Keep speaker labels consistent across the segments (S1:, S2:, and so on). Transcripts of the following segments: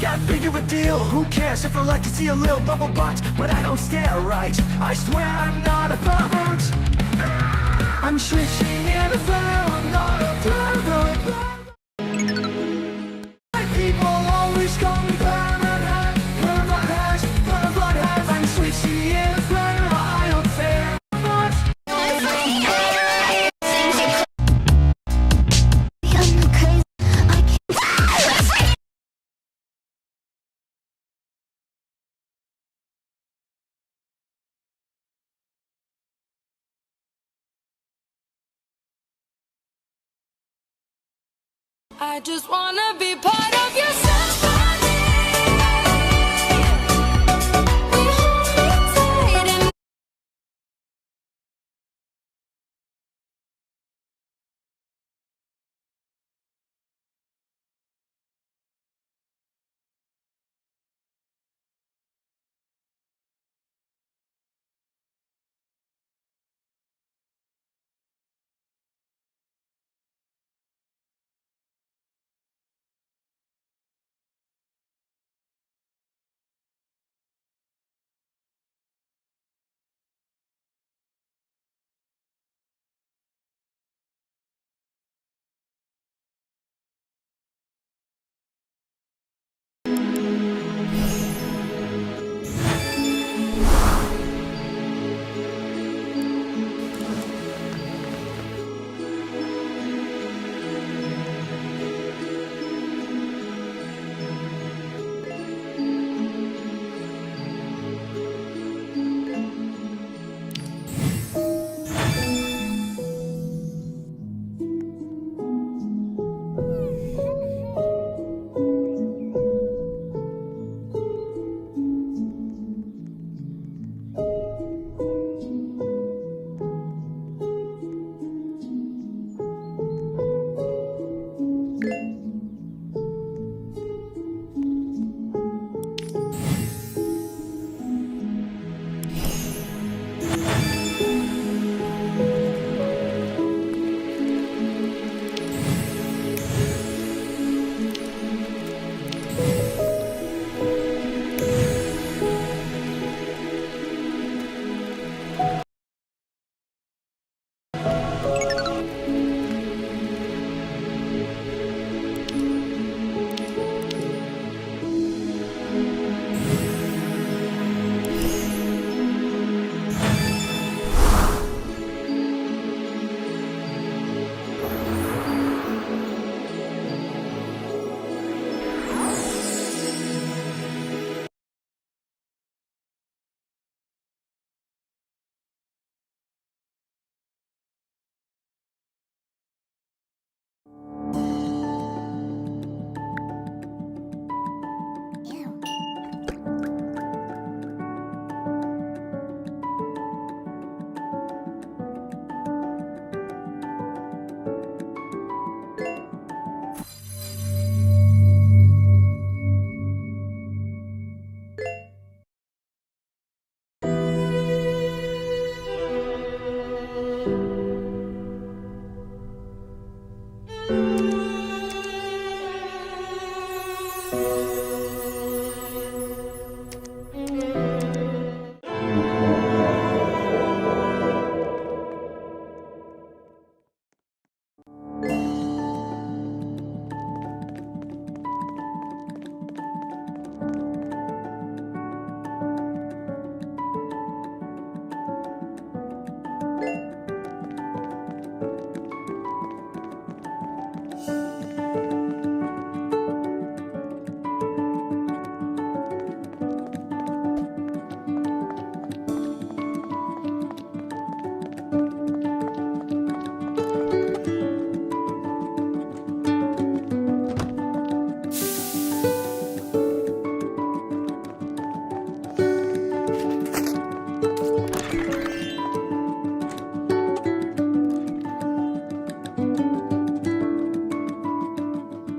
S1: got bigger a deal. Who cares if I like to see a little bubble butt? But I don't stare right. I swear I'm not a pervert. I'm switching in a flow. I'm not a pervert. People always call me pervert. Pervert. I'm switching in a flow. I don't care much.
S2: I just wanna be part of your symphony. We hold me tight and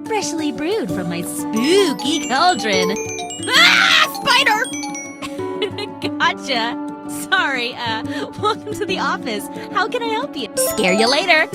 S3: freshly brewed from my spooky cauldron. Ah! Spider! Gotcha. Sorry, welcome to the office. How can I help you? Scare you later.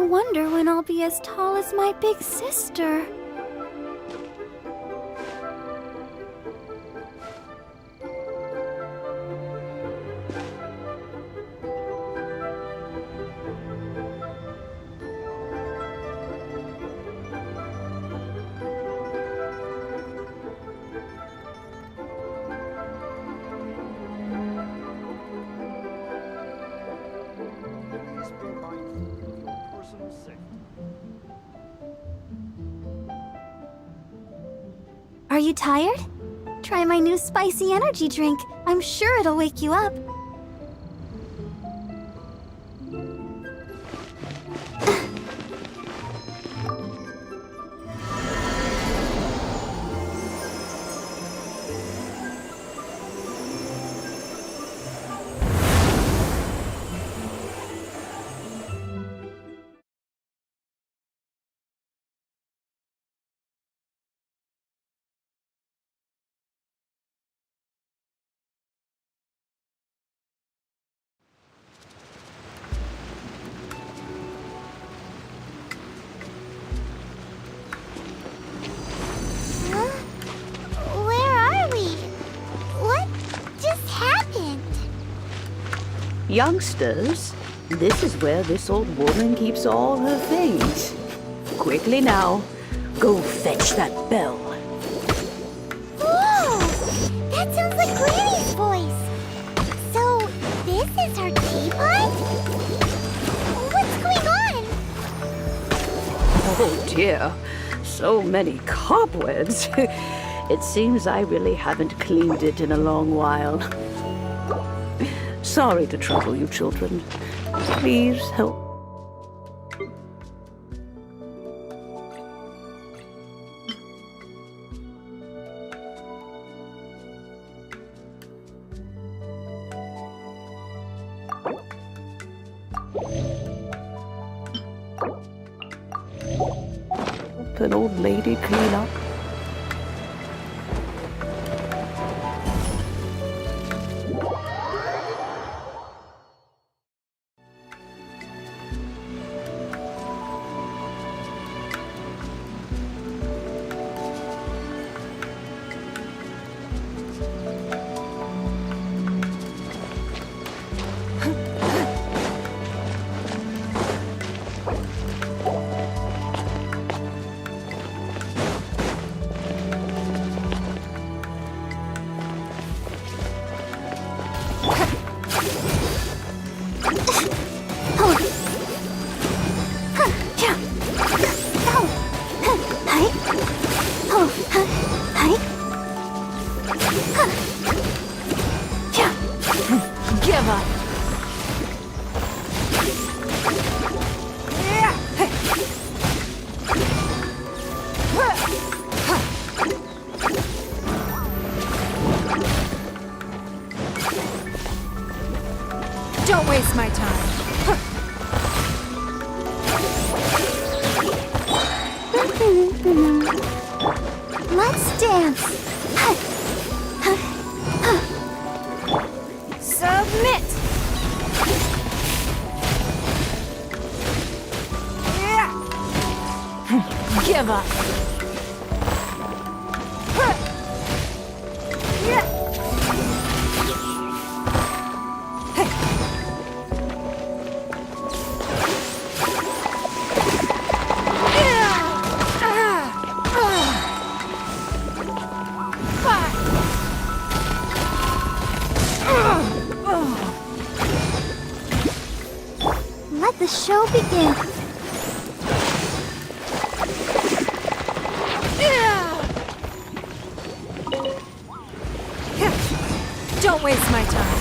S4: wonder when I'll be as tall as my big sister.
S1: Please be mindful of your personal safety.
S4: Are you tired? Try my new spicy energy drink. I'm sure it'll wake you up. Where are we? What just happened?
S5: Youngsters, this is where this old woman keeps all her things. Quickly now, go fetch that bell.
S4: Whoa! That sounds like Granny's voice. So, this is her teapot? What's going on?
S5: Oh dear, so many cobwebs. It seems I really haven't cleaned it in a long while. Sorry to trouble you, children. Please help. Help an old lady clean up.
S3: Give up. Don't waste my time.
S4: Let's dance.
S3: Submit. Give up.
S4: Let the show begin.
S3: Don't waste my time.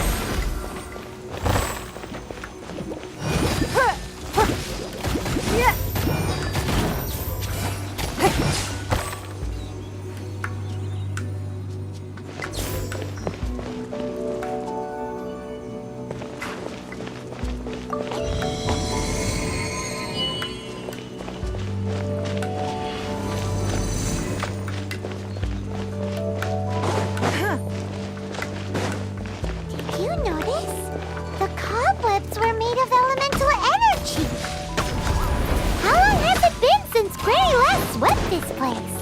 S4: this place.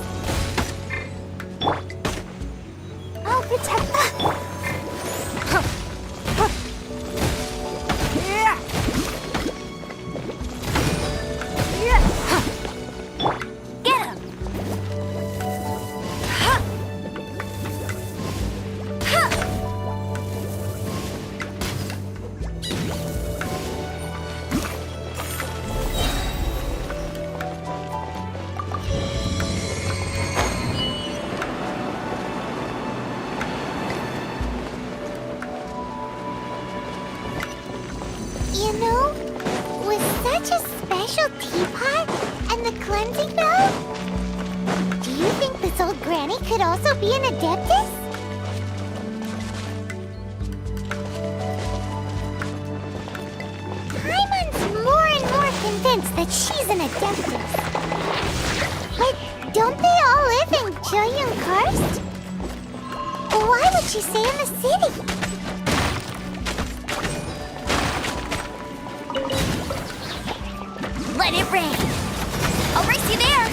S4: I'll protect. Get him! You know, with such a special teapot and the cleansing valve, do you think this old granny could also be an adeptus? Paimon's more and more convinced that she's an adeptus. But don't they all live in Julian Karst? Why would she stay in the city? Let it rain. I'll race you there.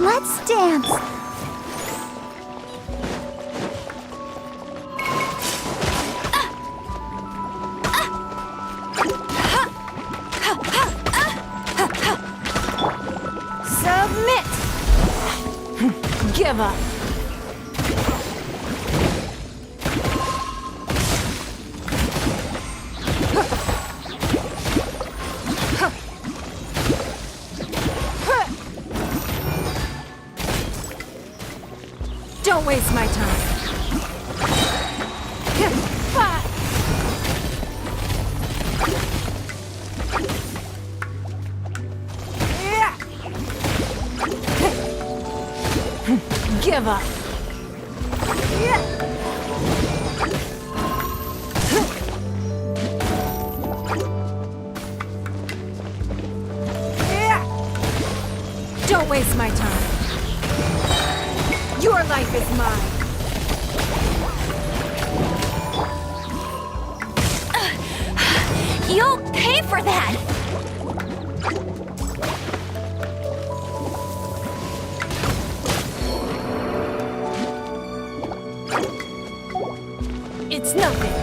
S4: Let's dance. Submit. Give up. Don't waste my time. Give up. Don't waste my time. Your life is mine. You'll pay for that! It's nothing.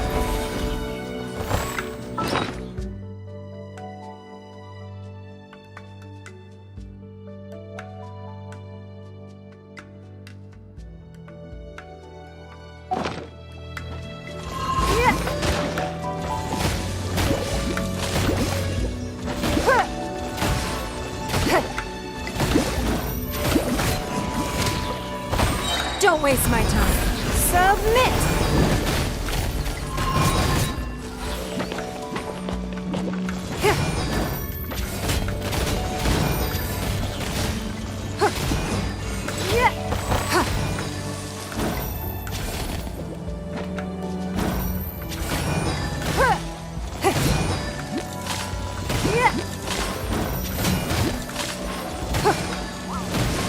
S4: Don't waste my time. Submit!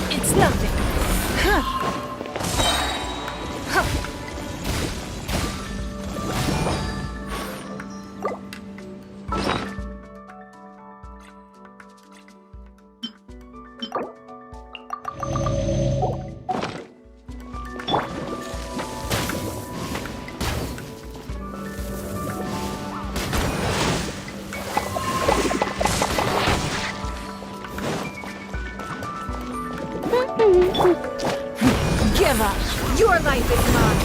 S4: It's nothing. Give up. Your life is mine.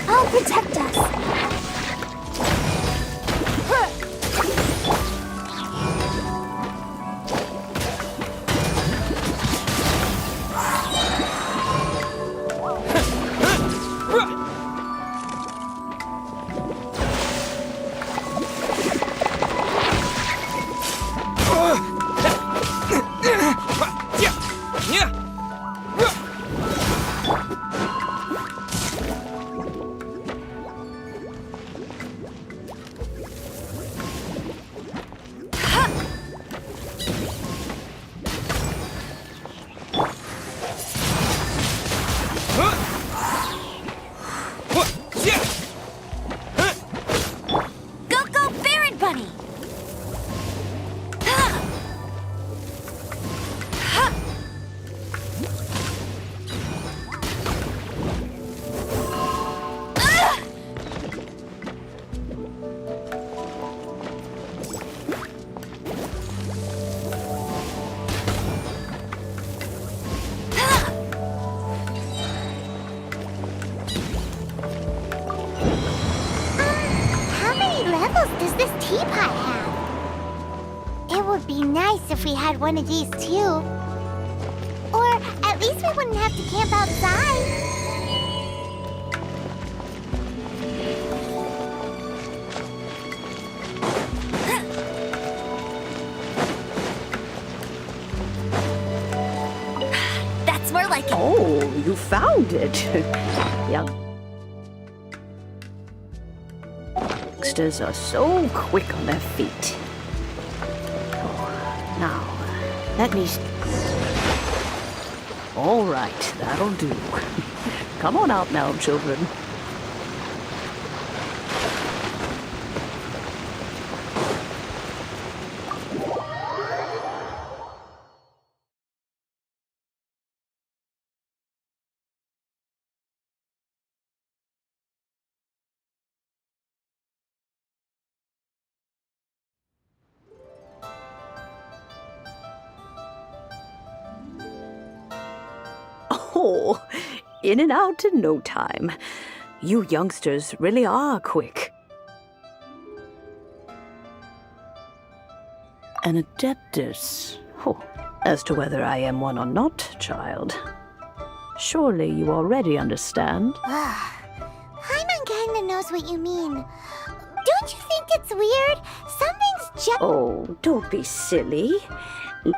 S4: I'll protect us. does this teapot have? It would be nice if we had one of these too. Or at least we wouldn't have to camp outside.
S3: That's more like it.
S5: Oh, you found it. Youngsters are so quick on their feet. Oh, now, let me... All right, that'll do. Come on out now, children. Oh, in and out in no time. You youngsters really are quick. An adeptus. Oh, as to whether I am one or not, child. Surely you already understand.
S4: Paimon kinda knows what you mean. Don't you think it's weird? Something's just...
S5: Oh, don't be silly.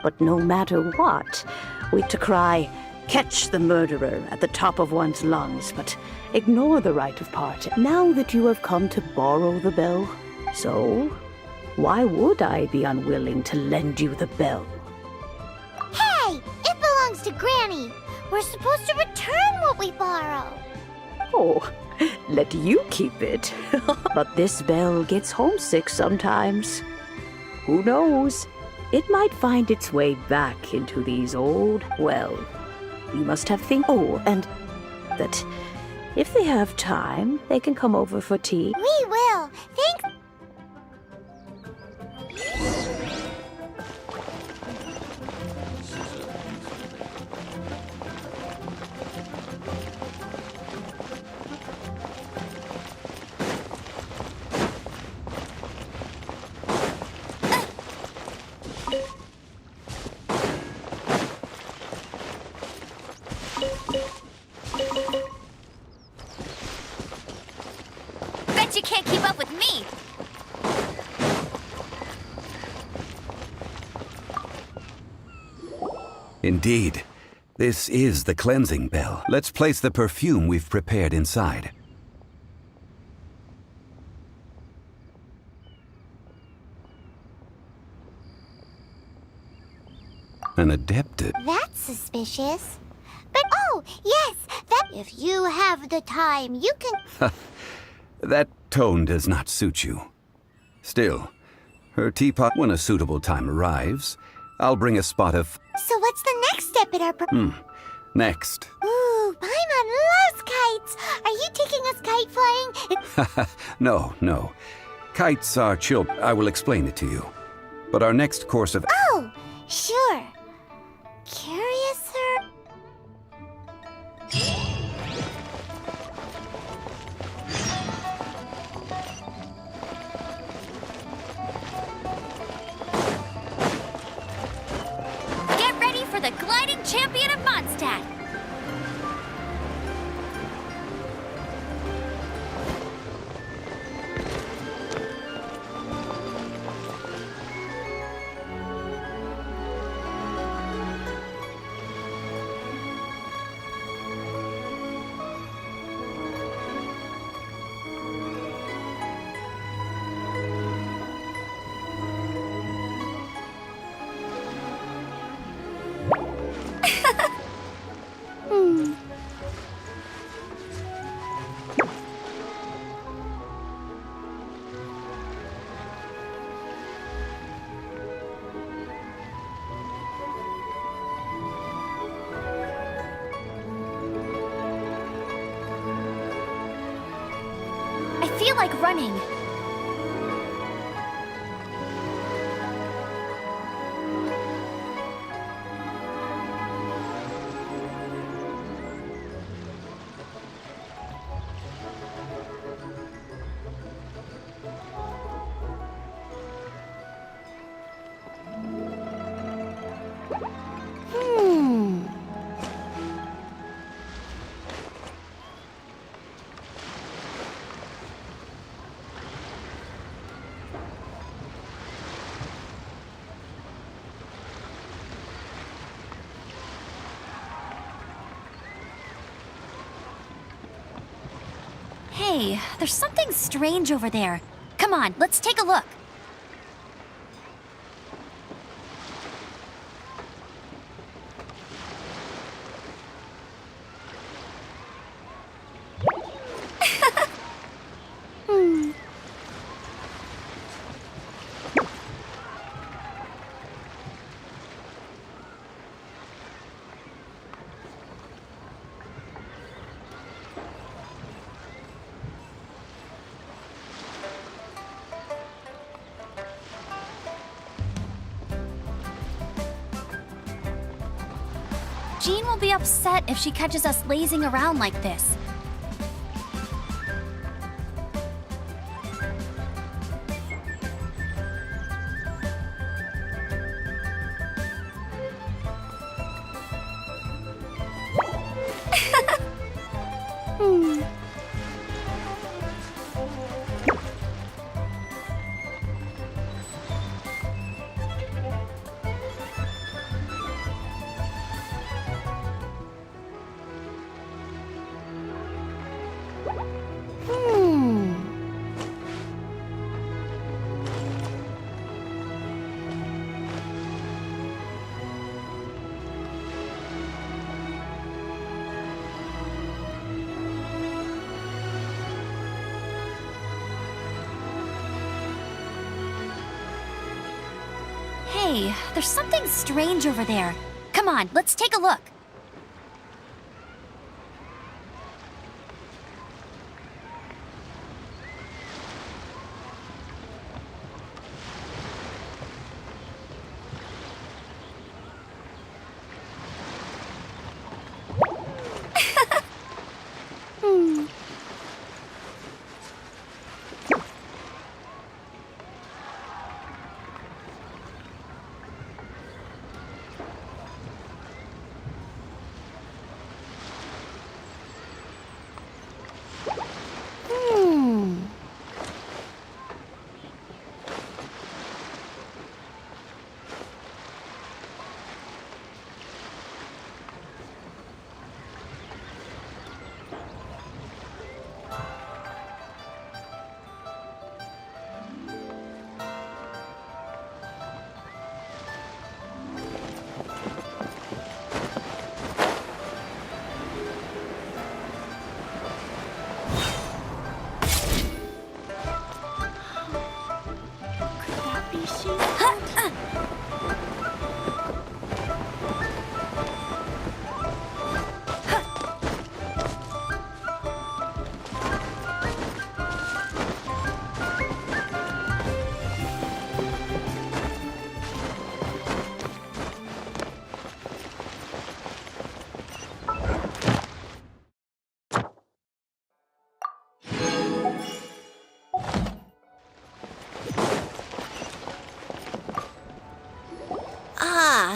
S5: But no matter what, we're to cry, "Catch the murderer," at the top of one's lungs, but ignore the rite of party. Now that you have come to borrow the bell, so why would I be unwilling to lend you the bell?
S4: Hey! It belongs to Granny! We're supposed to return what we borrow!
S5: Oh, let you keep it. But this bell gets homesick sometimes. Who knows? It might find its way back into these old... Well, you must have think... Oh, and that if they have time, they can come over for tea.
S4: We will! Thanks!
S3: Bet you can't keep up with me.
S6: Indeed. This is the cleansing bell. Let's place the perfume we've prepared inside. An adepted.
S4: That's suspicious. But oh, yes! That if you have the time, you can...
S6: That tone does not suit you. Still, her teapot, when a suitable time arrives, I'll bring a spot of...
S4: So what's the next step in our...
S6: Next.
S4: Ooh, Paimon loves kites! Are you taking us kite flying?
S6: No. Kites are chill. I will explain it to you. But our next course of...
S4: Oh, sure. Curiouser?
S3: Get ready for the gliding champion of Mondstadt. I feel like running.
S7: Hey, there's something strange over there. Come on, let's take a look. Jean will be upset if she catches us lazing around like this. Hey, there's something strange over there. Come on, let's take a look.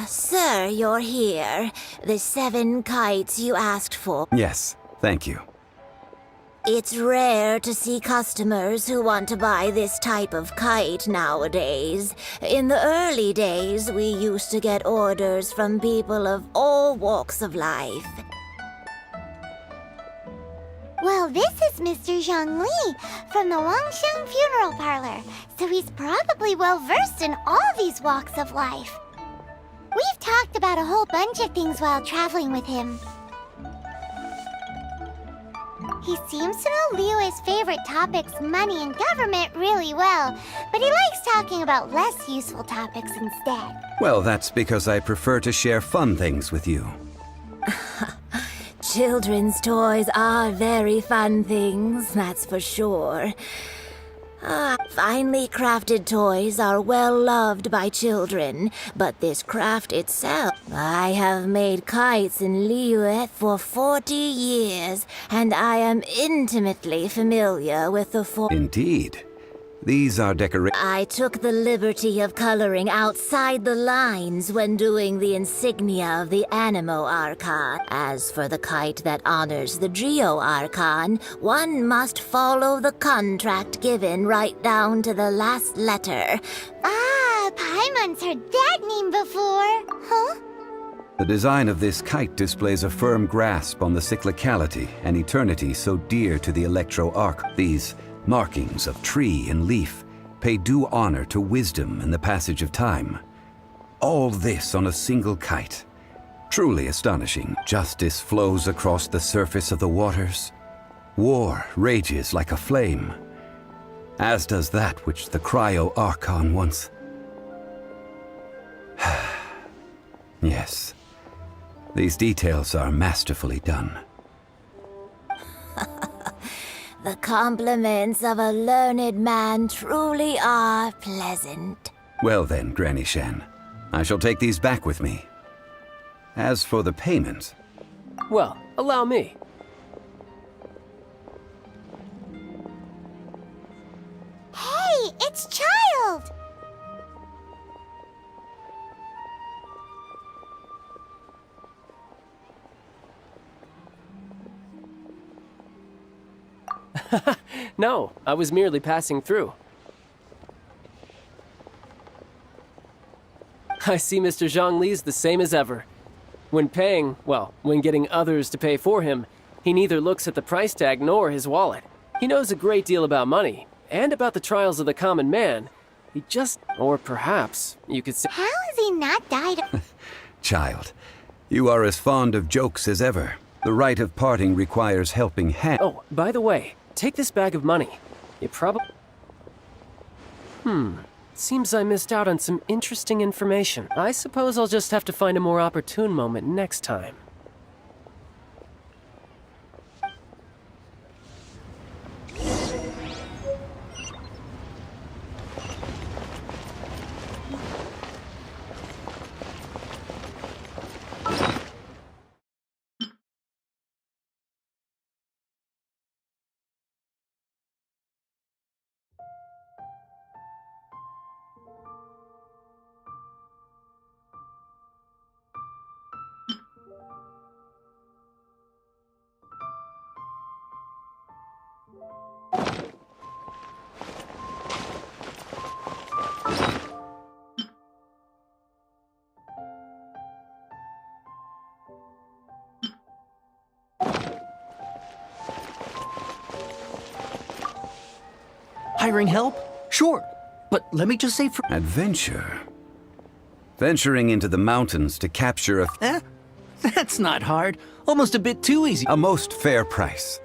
S8: Sir, you're here. The 7 kites you asked for.
S6: Yes, thank you.
S8: It's rare to see customers who want to buy this type of kite nowadays. In the early days, we used to get orders from people of all walks of life.
S4: Well, this is Mr. Zhang Li from the Wangsheng Funeral Parlor, so he's probably well-versed in all these walks of life. We've talked about a whole bunch of things while traveling with him. He seems to know Liyue's favorite topics, money and government, really well, but he likes talking about less useful topics instead.
S6: Well, that's because I prefer to share fun things with you.
S8: Children's toys are very fun things, that's for sure. Finely crafted toys are well loved by children, but this craft itself... I have made kites in Liyue for 40 years, and I am intimately familiar with the
S6: Indeed. These are
S8: I took the liberty of coloring outside the lines when doing the insignia of the Animo Archon. As for the kite that honors the Geo Archon, one must follow the contract given right down to the last letter.
S4: Ah, Paimon's heard that name before. Huh?
S6: The design of this kite displays a firm grasp on the cyclicality and eternity so dear to the electro-arc. These markings of tree and leaf pay due honor to wisdom and the passage of time. All this on a single kite. Truly astonishing. Justice flows across the surface of the waters. War rages like a flame, as does that which the cryo-archon once... Yes, these details are masterfully done.
S8: The compliments of a learned man truly are pleasant.
S6: Well then, Granny Shan, I shall take these back with me. As for the payment...
S9: Well, allow me.
S4: Hey, it's Child!
S9: No, I was merely passing through. I see Mr. Zhongli's the same as ever. When paying, well, when getting others to pay for him, he neither looks at the price tag nor his wallet. He knows a great deal about money, and about the trials of the common man. He just, or perhaps, you could say...
S4: How has he not died?
S6: Child, you are as fond of jokes as ever. The rite of parting requires helping hand...
S9: Oh, by the way, take this bag of money. It probably... Seems I missed out on some interesting information. I suppose I'll just have to find a more opportune moment next time.
S10: Hiring help? Sure. But let me just say for...
S6: Adventure? Venturing into the mountains to capture a...
S10: That's not hard. Almost a bit too easy.
S6: A most fair price.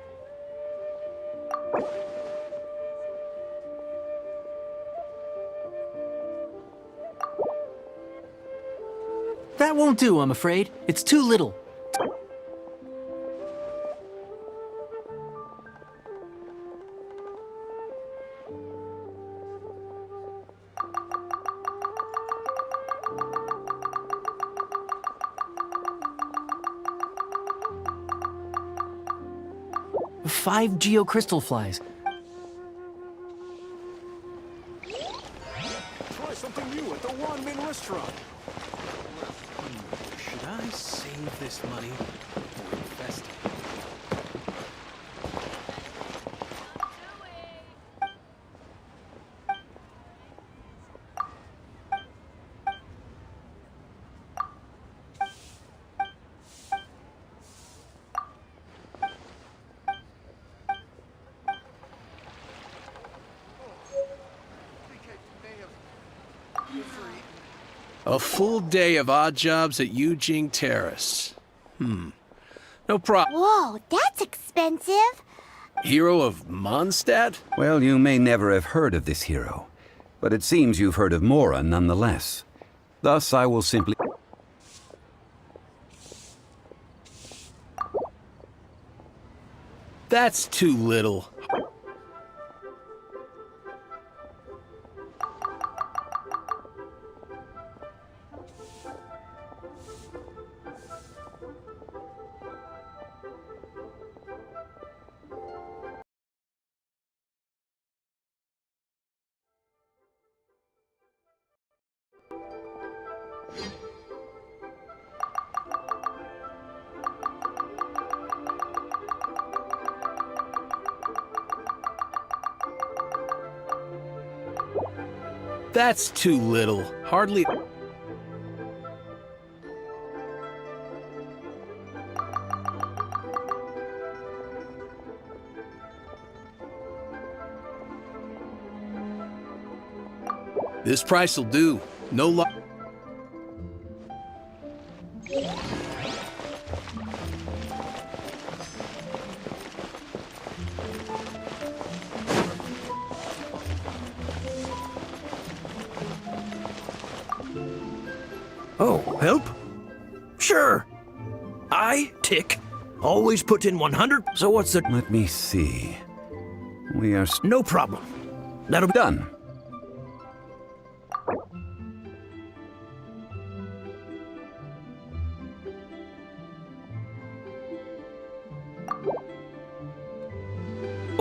S10: That won't do, I'm afraid. It's too little. Five geocrystal flies.
S1: Try something new at the Wanmin restaurant.
S11: Should I save this money or invest it? A full day of odd jobs at Eugene Terrace. No problem.
S4: Whoa, that's expensive.
S11: Hero of Mondstadt?
S6: Well, you may never have heard of this hero, but it seems you've heard of Mora nonetheless. Thus, I will simply...
S11: That's too little. That's too little. Hardly... This price will do. No luck.
S12: Oh, help? Sure. I, Tick, always put in 100, so what's the...
S6: Let me see. We are
S12: No problem. That'll be...
S6: done.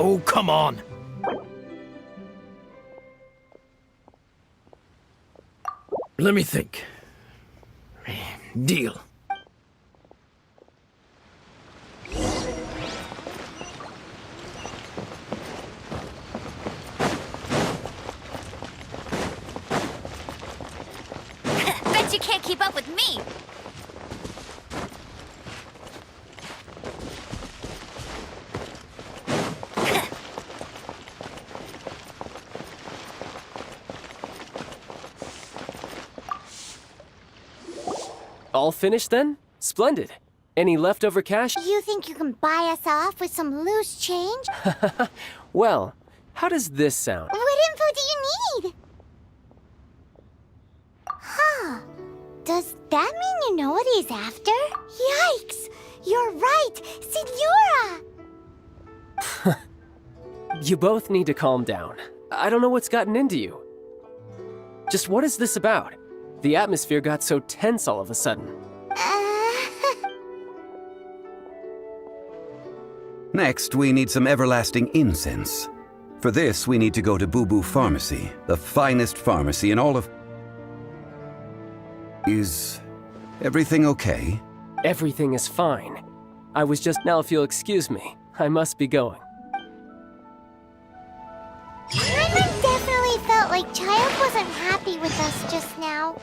S12: Oh, come on. Let me think. Deal.
S7: Bet you can't keep up with me.
S9: All finished then? Splendid. Any leftover cash?
S4: You think you can buy us off with some loose change?
S9: Well, how does this sound?
S4: What info do you need? Huh. Does that mean you know what he's after? Yikes! You're right! Signora!
S9: You both need to calm down. I don't know what's gotten into you. Just what is this about? The atmosphere got so tense all of a sudden.
S6: Next, we need some everlasting incense. For this, we need to go to Boo Boo Pharmacy, the finest pharmacy in all of... Is everything okay?
S9: Everything is fine. I was just... Now, if you'll excuse me, I must be going.
S4: Paimon definitely felt like Child wasn't happy with us just now.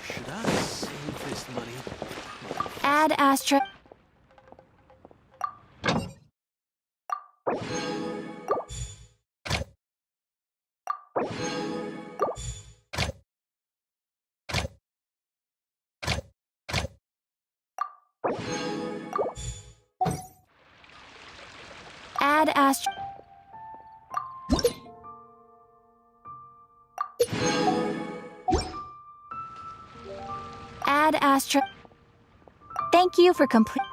S10: Should I save this money?
S7: Add asterisk. Add asterisk. Add asterisk. Thank you for complete.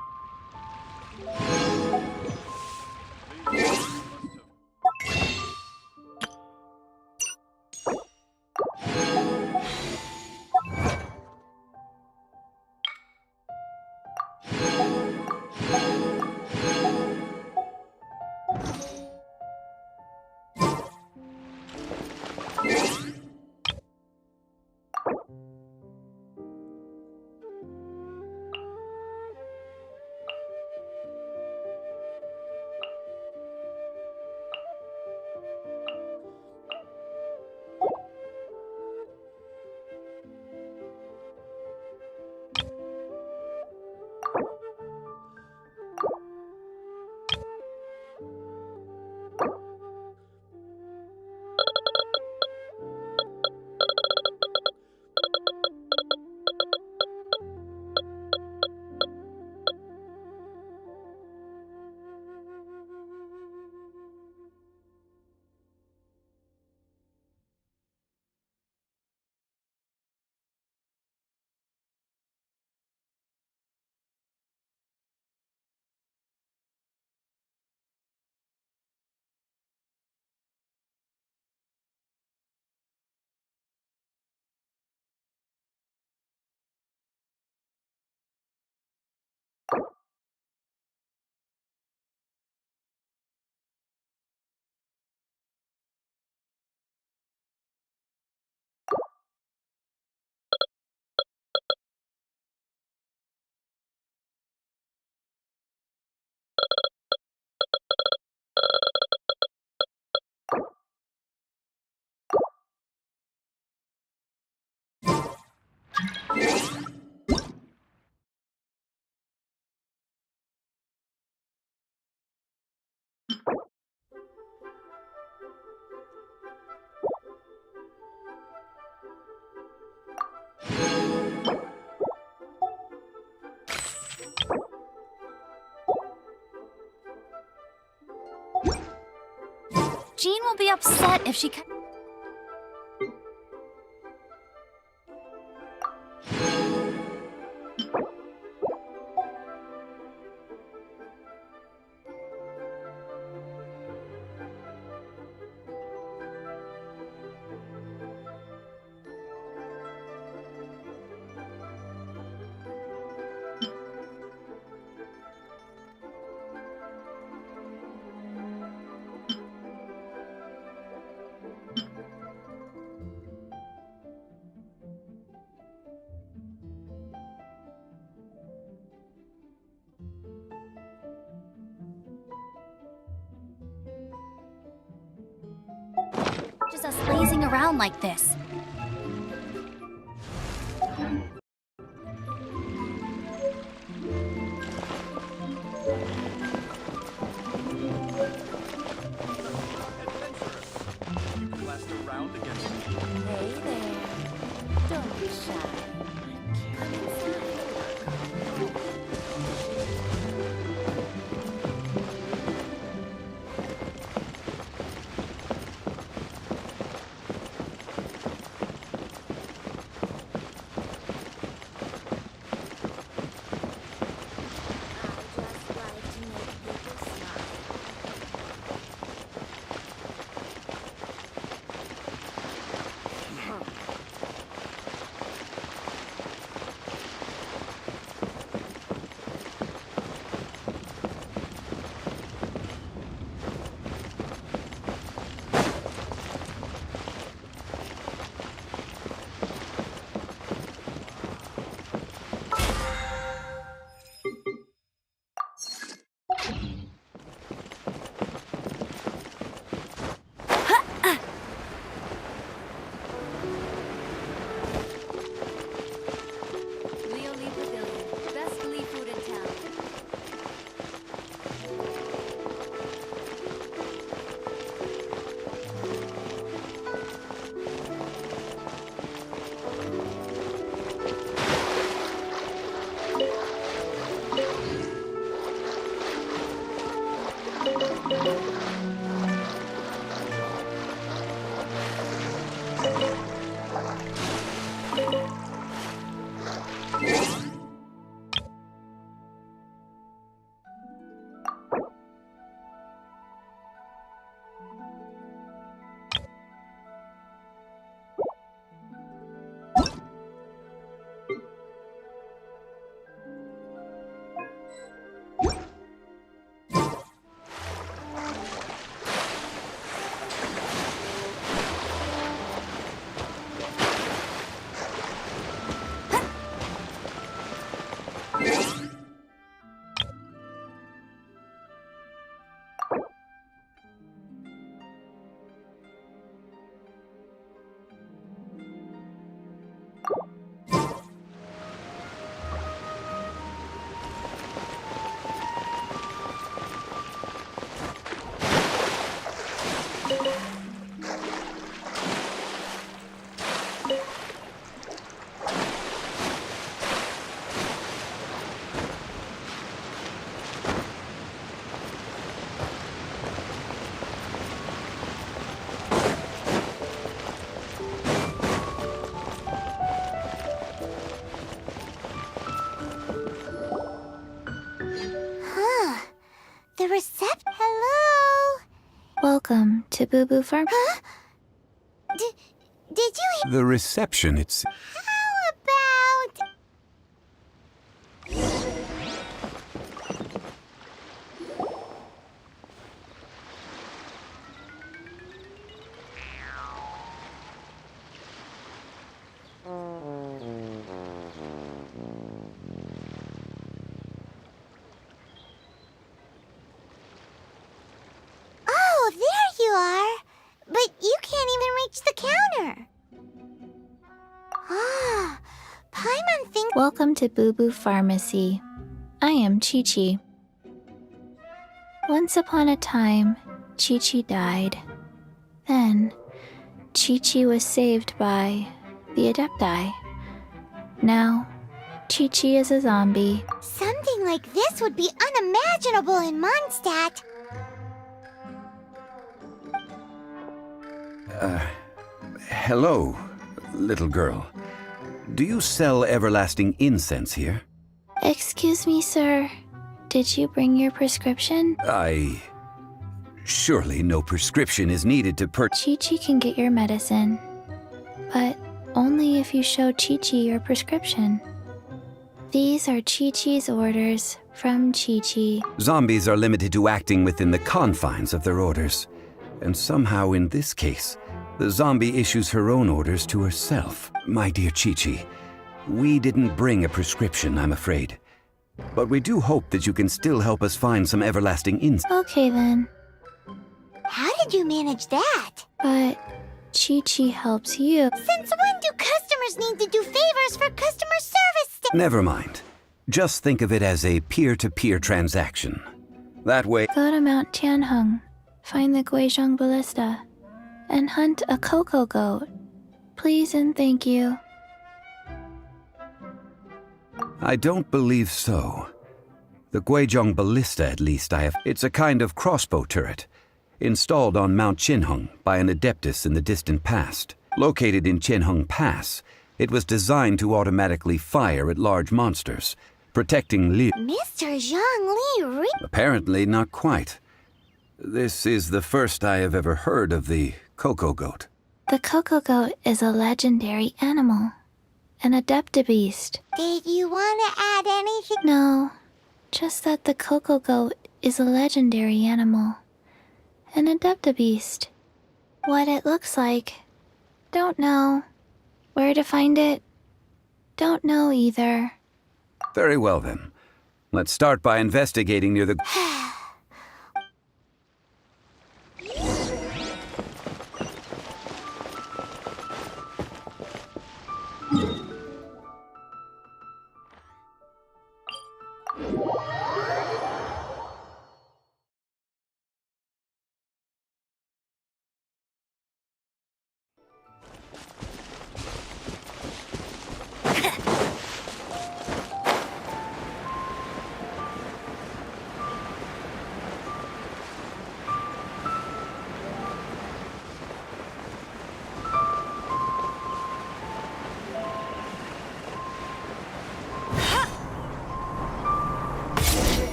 S7: Jean will be upset if she... Just us lazing around like this.
S8: Hey there. Don't be shy. Come inside.
S4: The recept. Hello?
S8: Welcome to Boo Boo Farm.
S4: Huh? Did you...
S6: The reception, it's...
S4: How about... Oh, there you are. But you can't even reach the counter. Ah, Paimon thinks...
S8: Welcome to Boo Boo Pharmacy. I am Chi-Chi. Once upon a time, Chi-Chi died. Then, Chi-Chi was saved by the Adepti. Now, Chi-Chi is a zombie.
S4: Something like this would be unimaginable in Mondstadt.
S6: Hello, little girl. Do you sell everlasting incense here?
S4: Excuse me, sir. Did you bring your prescription?
S6: Surely no prescription is needed to
S4: Chi-Chi can get your medicine, but only if you show Chi-Chi your prescription. These are Chi-Chi's orders from Chi-Chi.
S6: Zombies are limited to acting within the confines of their orders. And somehow in this case, the zombie issues her own orders to herself. My dear Chi-Chi, we didn't bring a prescription, I'm afraid. But we do hope that you can still help us find some everlasting incense.
S4: Okay then.
S7: How did you manage that?
S4: But Chi-Chi helps you.
S7: Since when do customers need to do favors for customer service?
S6: Never mind. Just think of it as a peer-to-peer transaction. That way...
S4: Go to Mount Tianheng, find the Guizhong Ballista, and hunt a cocoa goat. Please and thank you.
S6: I don't believe so. The Guizhong Ballista, at least, It's a kind of crossbow turret, installed on Mount Qinheng by an adeptus in the distant past. Located in Qinheng Pass, it was designed to automatically fire at large monsters, protecting Li.
S7: Mr. Zhang Li,
S6: Apparently not quite. This is the first I have ever heard of the cocoa goat.
S4: The cocoa goat is a legendary animal, an adeptabeast.
S7: Did you want to add anything?
S4: No, just that the cocoa goat is a legendary animal, an adeptabeast. What it looks like, don't know. Where to find it, don't know either.
S6: Very well then. Let's start by investigating near the...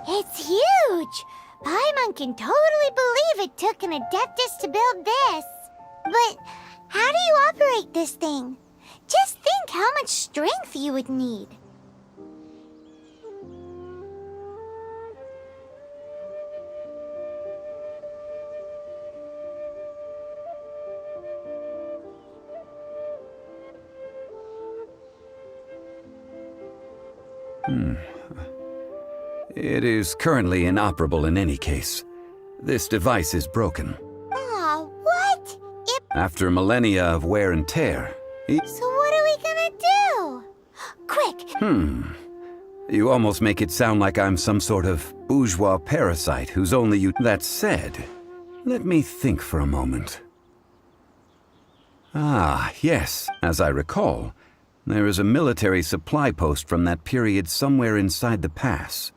S7: It's huge! Paimon can totally believe it took an Adeptus to build this. But how do you operate this thing? Just think how much strength you would need.
S6: It is currently inoperable in any case. This device is broken.
S7: Aw, what?
S6: After millennia of wear and tear,
S7: So what are we gonna do? Quick!
S6: You almost make it sound like I'm some sort of bourgeois parasite who's only you... That said, let me think for a moment. Ah, yes, as I recall, there is a military supply post from that period somewhere inside the pass.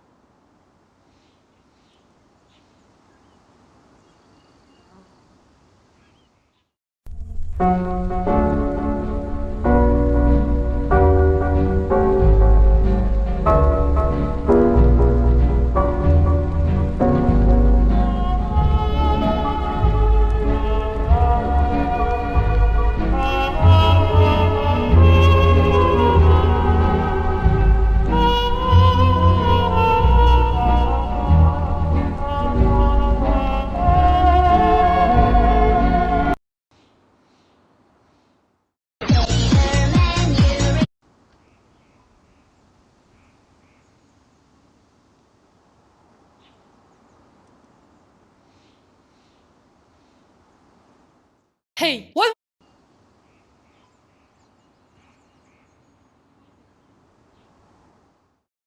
S2: Hey, what?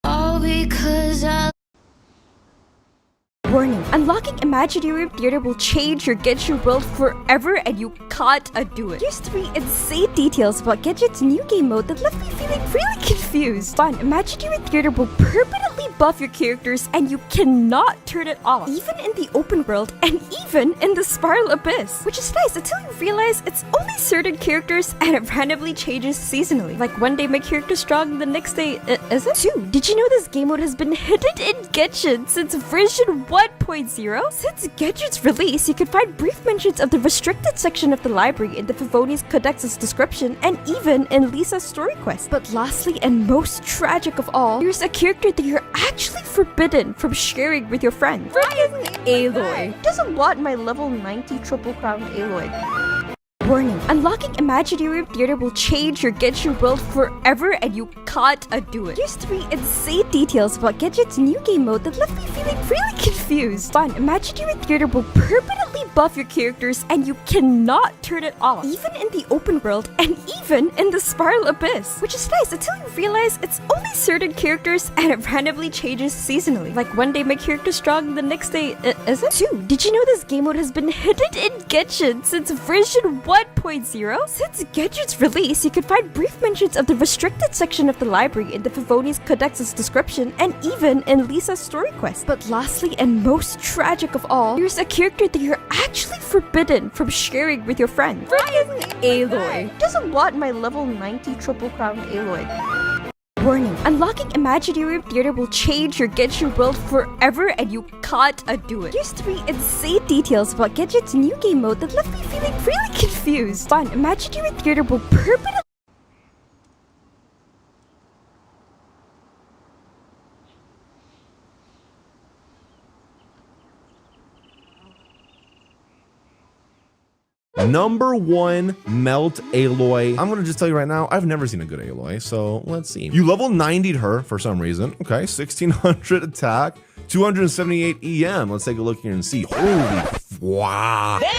S2: All because I
S13: Warning, unlocking imaginary theater will change your Genshin world forever and you can't undo it. Here's 3 insane details about Genshin's new game mode that left me feeling really confused. 1. Imaginary theater will permanently buff your characters and you cannot turn it off, even in the open world and even in the Spiral Abyss, which is nice until you realize it's only certain characters and it randomly changes seasonally. Like one day my character's strong, the next day is it? 2. Did you know this game mode has been hidden in Genshin since version 1.0? Since Genshin's release, you can find brief mentions of the restricted section of the library in the Favonius Codex's description and even in Lisa's story quest. But lastly and most tragic of all, there's a character that you're actually forbidden from sharing with your friends. Aloy doesn't want my level 90 triple crown Aloy. Warning, unlocking imaginary theater will change your Genshin world forever and you can't undo it. Here's 3 insane details about Genshin's new game mode that left me feeling really confused. 1. Imaginary theater will permanently buff your characters and you cannot turn it off, even in the open world and even in the Spiral Abyss, which is nice until you realize it's only certain characters and it randomly changes seasonally. Like one day my character's strong, the next day is it? 2. Did you know this game mode has been hidden in Genshin since version 1.0? Since Genshin's release, you can find brief mentions of the restricted section of the library in the Favonius Codex's description and even in Lisa's story quest. But lastly and most tragic of all, there's a character that you're actually forbidden from sharing with your friends. Aloy doesn't want my level 90 triple crown Aloy. Warning, unlocking imaginary theater will change your Genshin world forever and you can't undo it. Here's 3 insane details about Genshin's new game mode that left me feeling really confused. 1. Imaginary theater will permanently
S14: Number 1, Melt Aloy. I'm gonna just tell you right now, I've never seen a good Aloy, so let's see. You level 90'd her for some reason. Okay, 1600 attack, 278 EM. Let's take a look here and see. Holy, wow. Damn!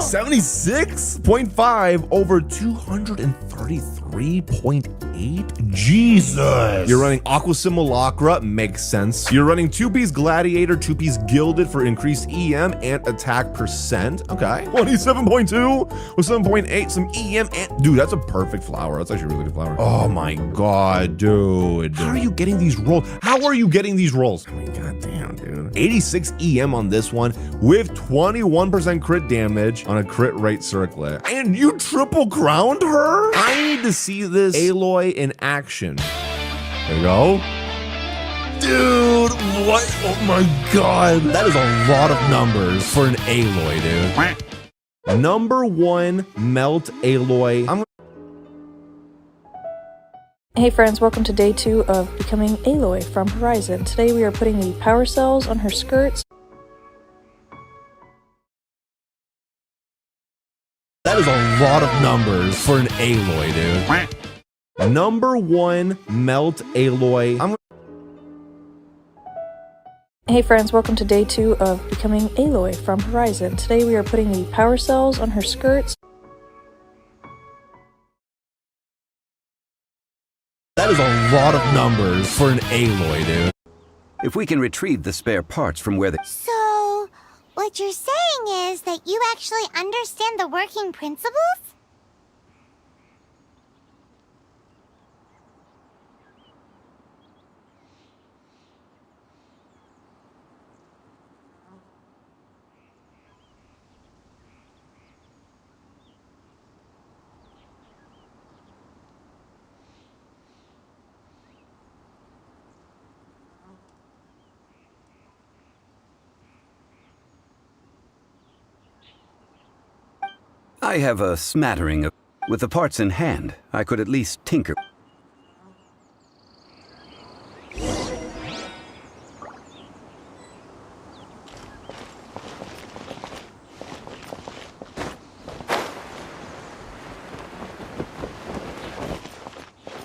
S14: 76.5 over 233.8. Jesus. You're running Aqua Simulacra, makes sense. You're running 2-piece Gladiator, 2-piece Gilded for increased EM and attack percent. Okay. 27.2 with 7.8, some EM and dude, that's a perfect flower. That's actually a really good flower. Oh my god, dude. How are you getting these rolls? How are you getting these rolls? I mean, goddamn, dude. 86 EM on this one with 21% crit damage on a crit rate circlet. And you triple crowned her? I need to see this Aloy in action. There you go. Dude, what? Oh my god. That is a lot of numbers for an Aloy, dude. Number 1, Melt Aloy.
S15: Hey friends, welcome to day 2 of becoming Aloy from Horizon. Today we are putting the power cells on her skirts.
S14: That is a lot of numbers for an Aloy, dude. Number 1, Melt Aloy.
S15: Hey friends, welcome to day 2 of becoming Aloy from Horizon. Today we are putting the power cells on her skirts.
S14: That is a lot of numbers for an Aloy, dude.
S6: If we can retrieve the spare parts from where they...
S7: So, what you're saying is that you actually understand the working principles?
S6: I have a smattering of... With the parts in hand, I could at least tinker.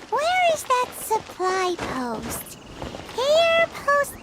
S7: Where is that supply post? Here, post...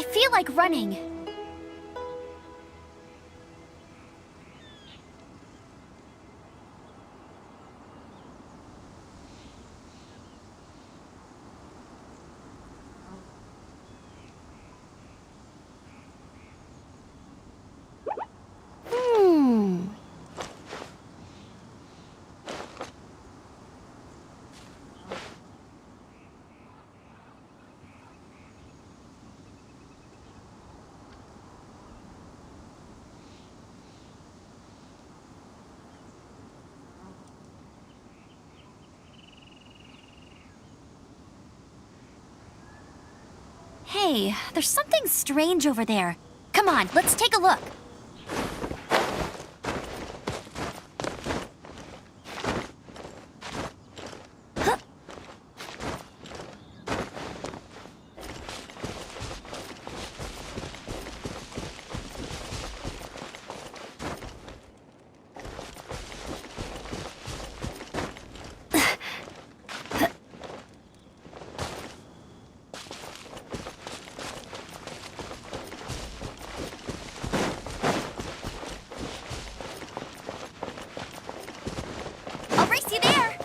S4: feel like running. Hey, there's something strange over there. Come on, let's take a look. I'll race you there.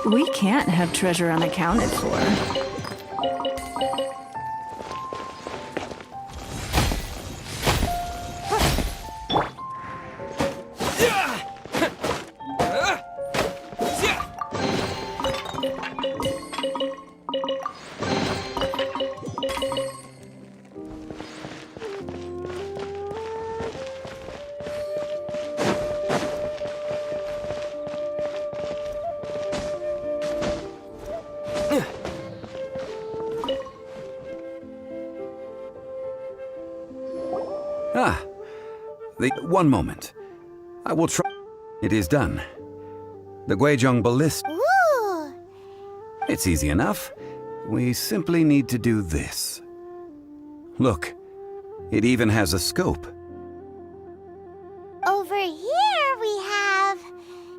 S13: We can't have treasure unaccounted for.
S6: Ah, one moment. I will try. It is done. The Guizhong ballista.
S7: Ooh!
S6: It's easy enough. We simply need to do this. Look, it even has a scope.
S7: Over here we have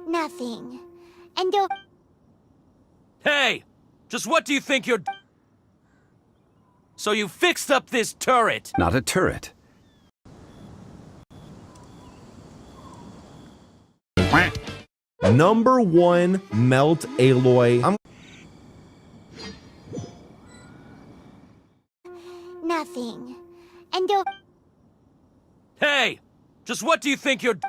S7: nothing. And over
S12: Hey! Just what do you think you're... So you fixed up this turret?
S6: Not a turret.
S14: Number 1, melt alloy.
S7: nothing. And over
S12: Hey! Just what do you think you're...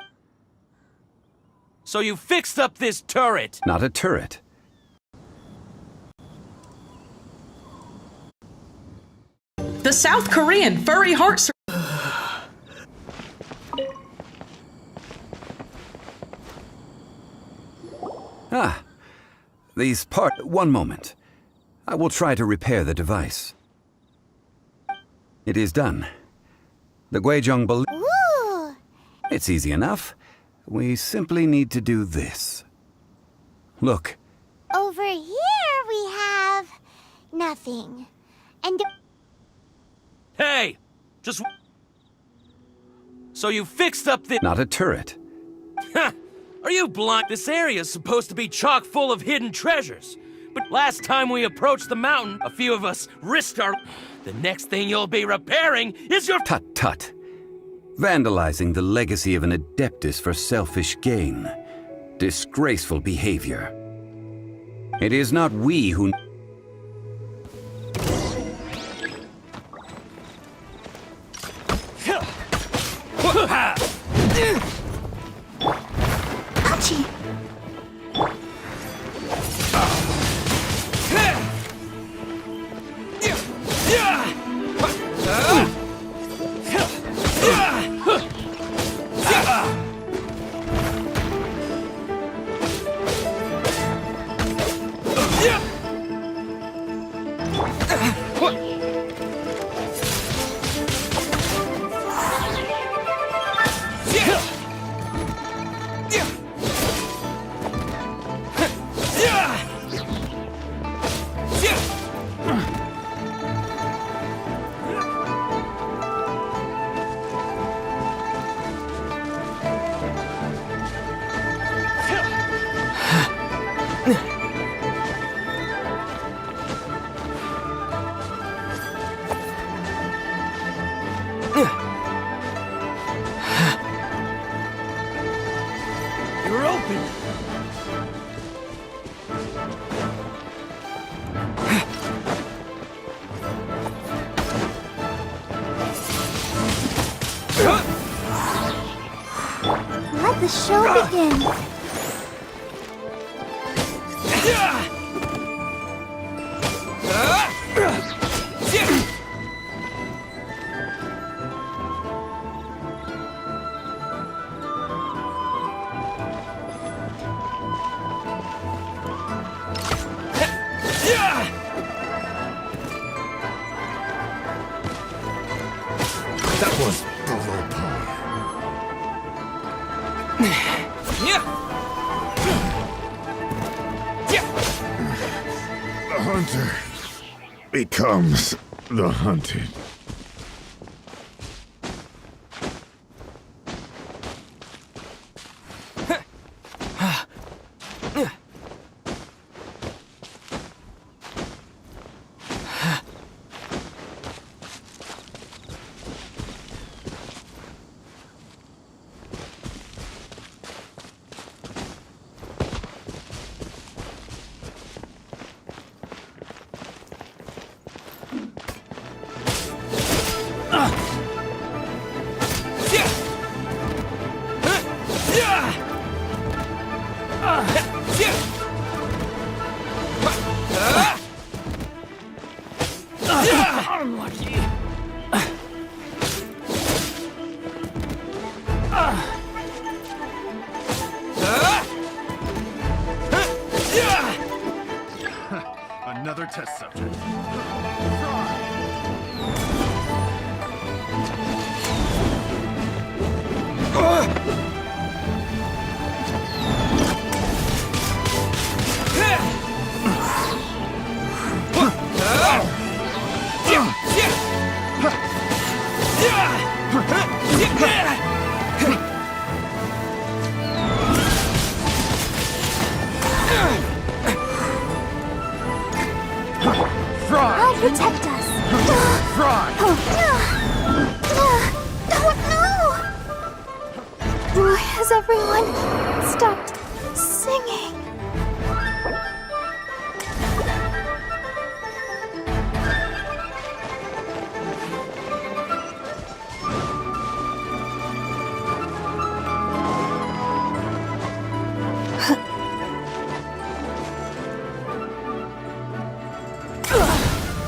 S12: So you fixed up this turret?
S6: Not a turret.
S16: The South Korean furry heart...
S6: Ah, these part. One moment. I will try to repair the device. It is done. The Guizhong
S7: Ooh!
S6: It's easy enough. We simply need to do this. Look,
S7: Over here we have nothing. And
S12: Hey! Just... So you fixed up the...
S6: not a turret.
S12: Are you blind? This area is supposed to be chock full of hidden treasures. But last time we approached the mountain, a few of us risked our... The next thing you'll be repairing is your...
S6: Tut-tut. Vandalizing the legacy of an adeptus for selfish gain. Disgraceful behavior. It is not we who...
S7: Hachi!
S1: You're open!
S7: Let the show begin.
S1: That was brutal.
S17: The hunter becomes the hunted.
S1: Unlucky. Another test subject.
S7: I'll protect us.
S1: Fry!
S7: Oh no! Has everyone stopped singing?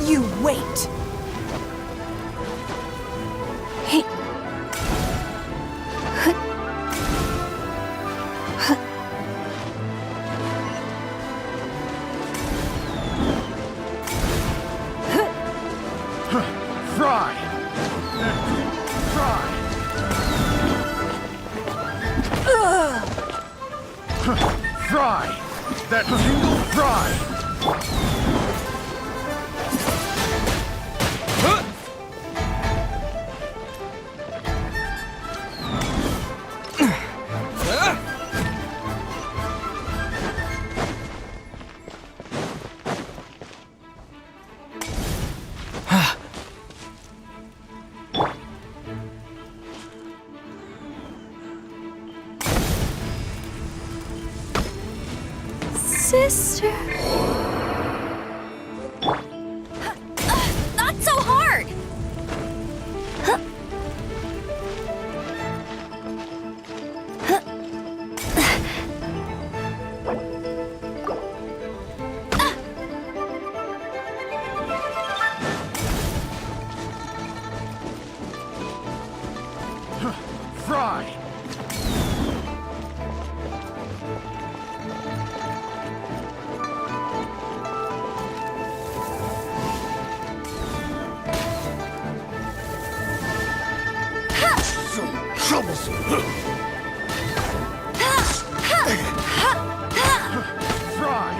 S13: You wait. Hey.
S1: Fry! Fry! Fry! That tingle fry!
S7: Sister.
S3: Not so hard!
S1: Fry! So troublesome! Fry!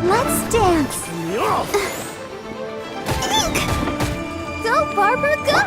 S7: Let's dance. Go, Barbara, go!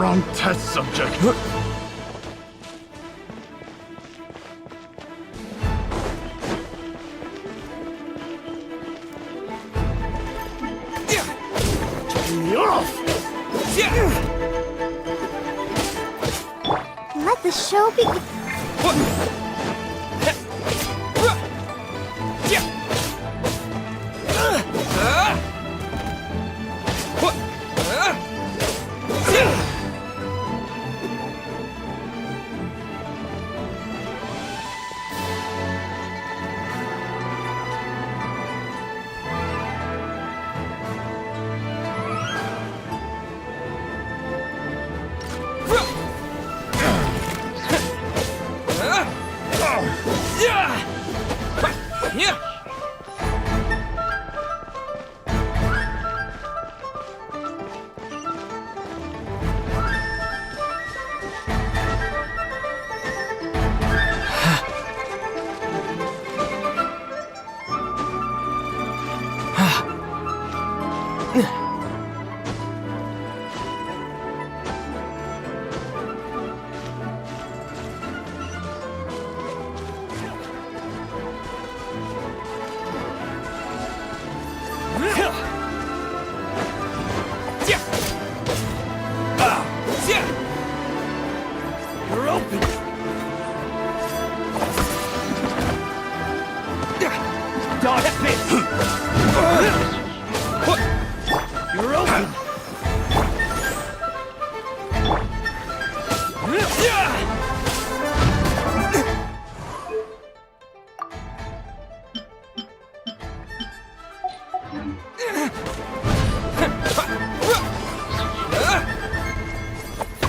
S17: wrong test subject. Me off!
S7: Let the show begin.
S1: You're open! Dodge fist! You're open!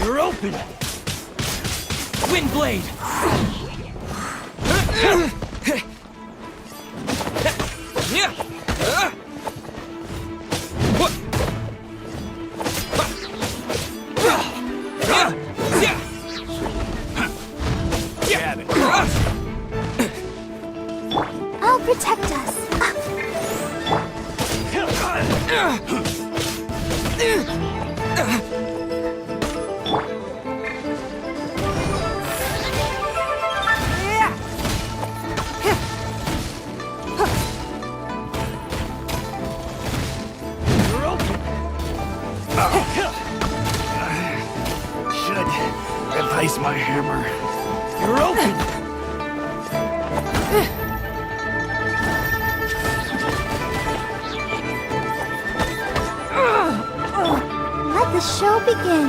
S1: You're open! Wind blade!
S7: I'll protect us.
S1: Should replace my hammer. You're open!
S7: Let the show begin.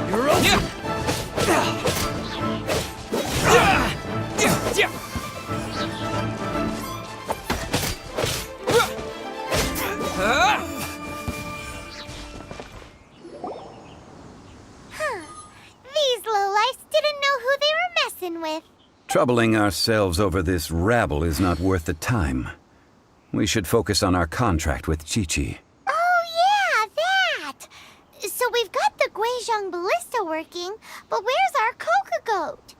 S1: You're open!
S7: These lowlifes didn't know who they were messing with.
S6: Troubling ourselves over this rabble is not worth the time. We should focus on our contract with Chi-Chi.
S7: Oh yeah, that! So we've got the Guizhong ballista working, but where's our Coca goat?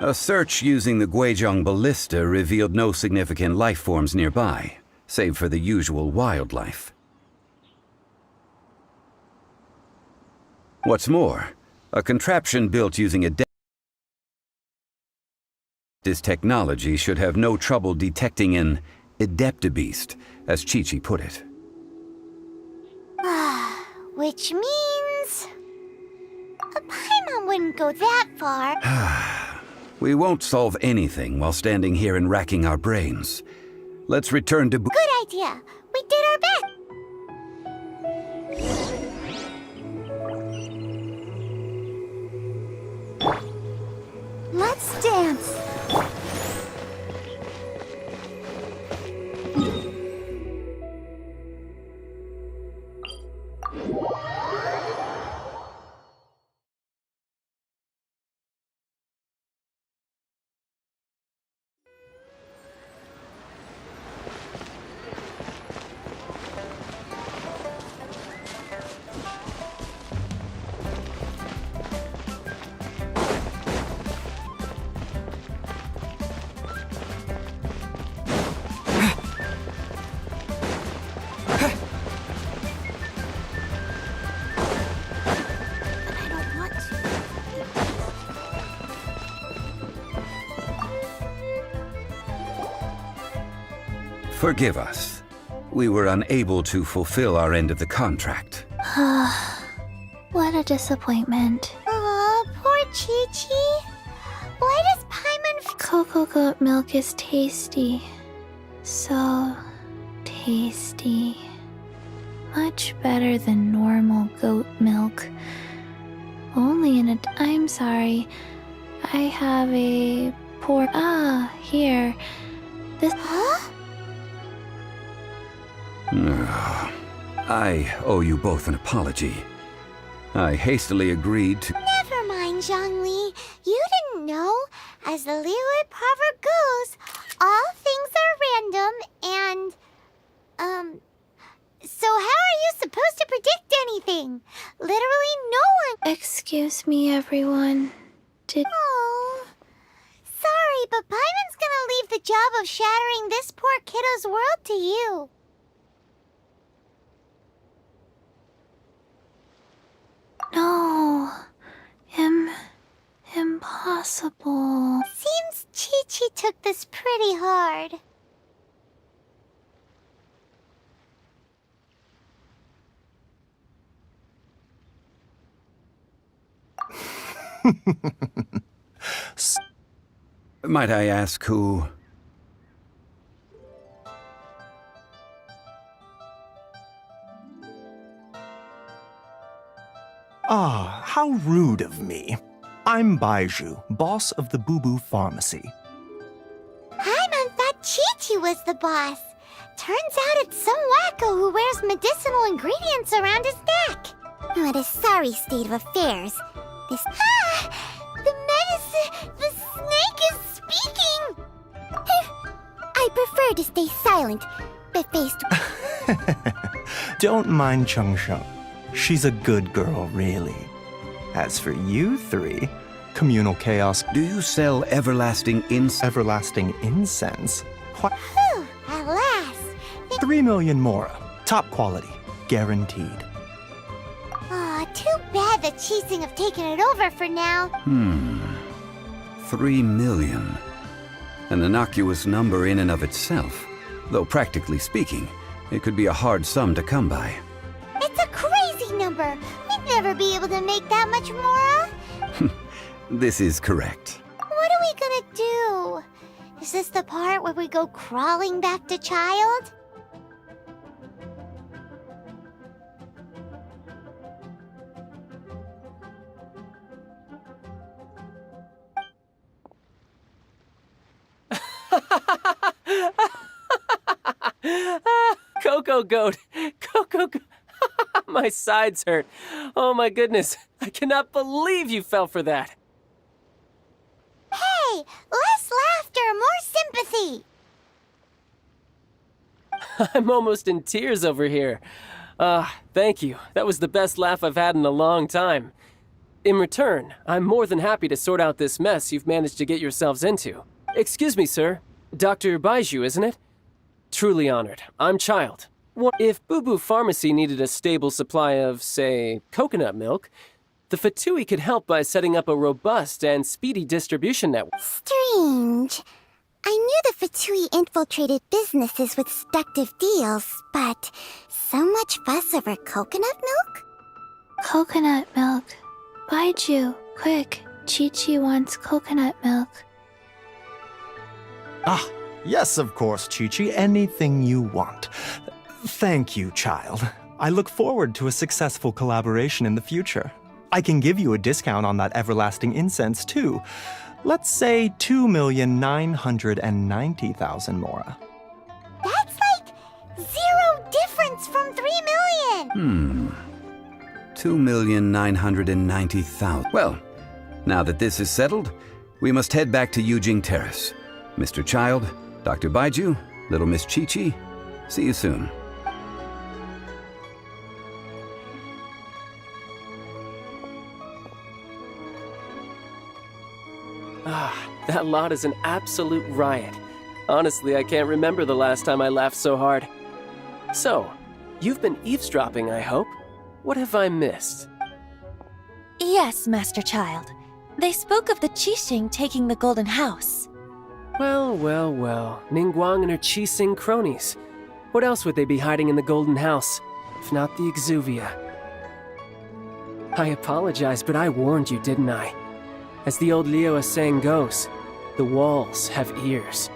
S6: A search using the Guizhong ballista revealed no significant life forms nearby, save for the usual wildlife. What's more, a contraption built using this technology should have no trouble detecting an adeptabeast, as Chi-Chi put it.
S7: Which means... a Paimon wouldn't go that far.
S6: We won't solve anything while standing here and racking our brains. Let's return to...
S7: Good idea. We did our best. Let's dance.
S6: Forgive us. We were unable to fulfill our end of the contract.
S4: What a disappointment. Aw, poor Chi-Chi. Why does Paimon Cocoa goat milk is tasty. So tasty. Much better than normal goat milk. Only in a... I'm sorry. I have a poor... here. This... Huh?
S6: I owe you both an apology. I hastily agreed to...
S7: Never mind, Zhongli. You didn't know. As the Liyue proverb goes, all things are random and... So how are you supposed to predict anything? Literally no one...
S4: Excuse me, everyone.
S7: Oh... Sorry, but Paimon's gonna leave the job of shattering this poor kiddo's world to you.
S4: No. Impossible.
S7: Seems Chi-Chi took this pretty hard.
S6: Might I ask who...
S18: Ah, how rude of me. I'm Baiju, boss of the Boo Boo Pharmacy.
S7: Paimon thought Chi-Chi was the boss. Turns out it's some wacko who wears medicinal ingredients around his neck.
S4: What a sorry state of affairs. This...
S7: The medicine... The snake is speaking!
S4: I prefer to stay silent, but faced...
S18: Don't mind Chung Sheng. She's a good girl, really. As for you three, communal chaos...
S6: Do you sell everlasting incense?
S18: Everlasting incense? What?
S7: Whew, at last.
S18: 3 million mora. Top quality. Guaranteed.
S7: Aw, too bad the Qixing have taken it over for now.
S6: 3 million. An innocuous number in and of itself. Though practically speaking, it could be a hard sum to come by.
S7: It's a crazy number. We'd never be able to make that much mora.
S6: This is correct.
S7: What are we gonna do? Is this the part where we go crawling back to child?
S9: Cocoa goat! Cocoa goat! My sides hurt. Oh my goodness. I cannot believe you fell for that.
S7: Hey! Less laughter, more sympathy!
S9: I'm almost in tears over here. Thank you. That was the best laugh I've had in a long time. In return, I'm more than happy to sort out this mess you've managed to get yourselves into. Excuse me, sir. Dr. Baiju, isn't it? Truly honored. I'm Child. If Boo Boo Pharmacy needed a stable supply of, say, coconut milk, the Fatui could help by setting up a robust and speedy distribution network.
S4: Strange. I knew the Fatui infiltrated businesses with seductive deals, but so much fuss over coconut milk? Coconut milk. Baiju, quick. Chi-Chi wants coconut milk.
S18: Ah, yes, of course, Chi-Chi. Anything you want. Thank you, child. I look forward to a successful collaboration in the future. I can give you a discount on that everlasting incense, too. Let's say 2,990,000 mora.
S7: That's like 0 difference from 3 million!
S6: 2,990,000. Well, now that this is settled, we must head back to Yujing Terrace. Mr. Child, Dr. Baiju, Little Miss Chi-Chi, see you soon.
S9: That lot is an absolute riot. Honestly, I can't remember the last time I laughed so hard. So, you've been eavesdropping, I hope? What have I missed?
S19: Yes, Master Child. They spoke of the Qixing taking the Golden House.
S9: Well, well, well. Ningguang and her Qixing cronies. What else would they be hiding in the Golden House, if not the Exuvia? I apologize, but I warned you, didn't I? As the old Liu saying goes, the walls have ears.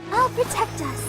S7: I'll protect us.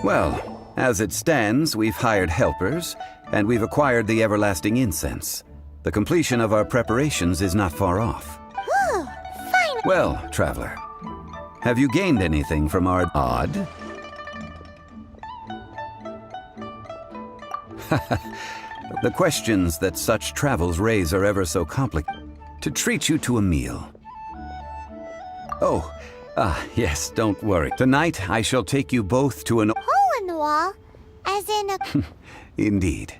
S6: Well, as it stands, we've hired helpers, and we've acquired the everlasting incense. The completion of our preparations is not far off.
S7: Fine.
S6: Well, traveler, have you gained anything from our odd? The questions that such travels raise are ever so complicated. To treat you to a meal. Oh, yes, don't worry. Tonight, I shall take you both to an...
S7: Hole in the wall? As in a...
S6: Indeed.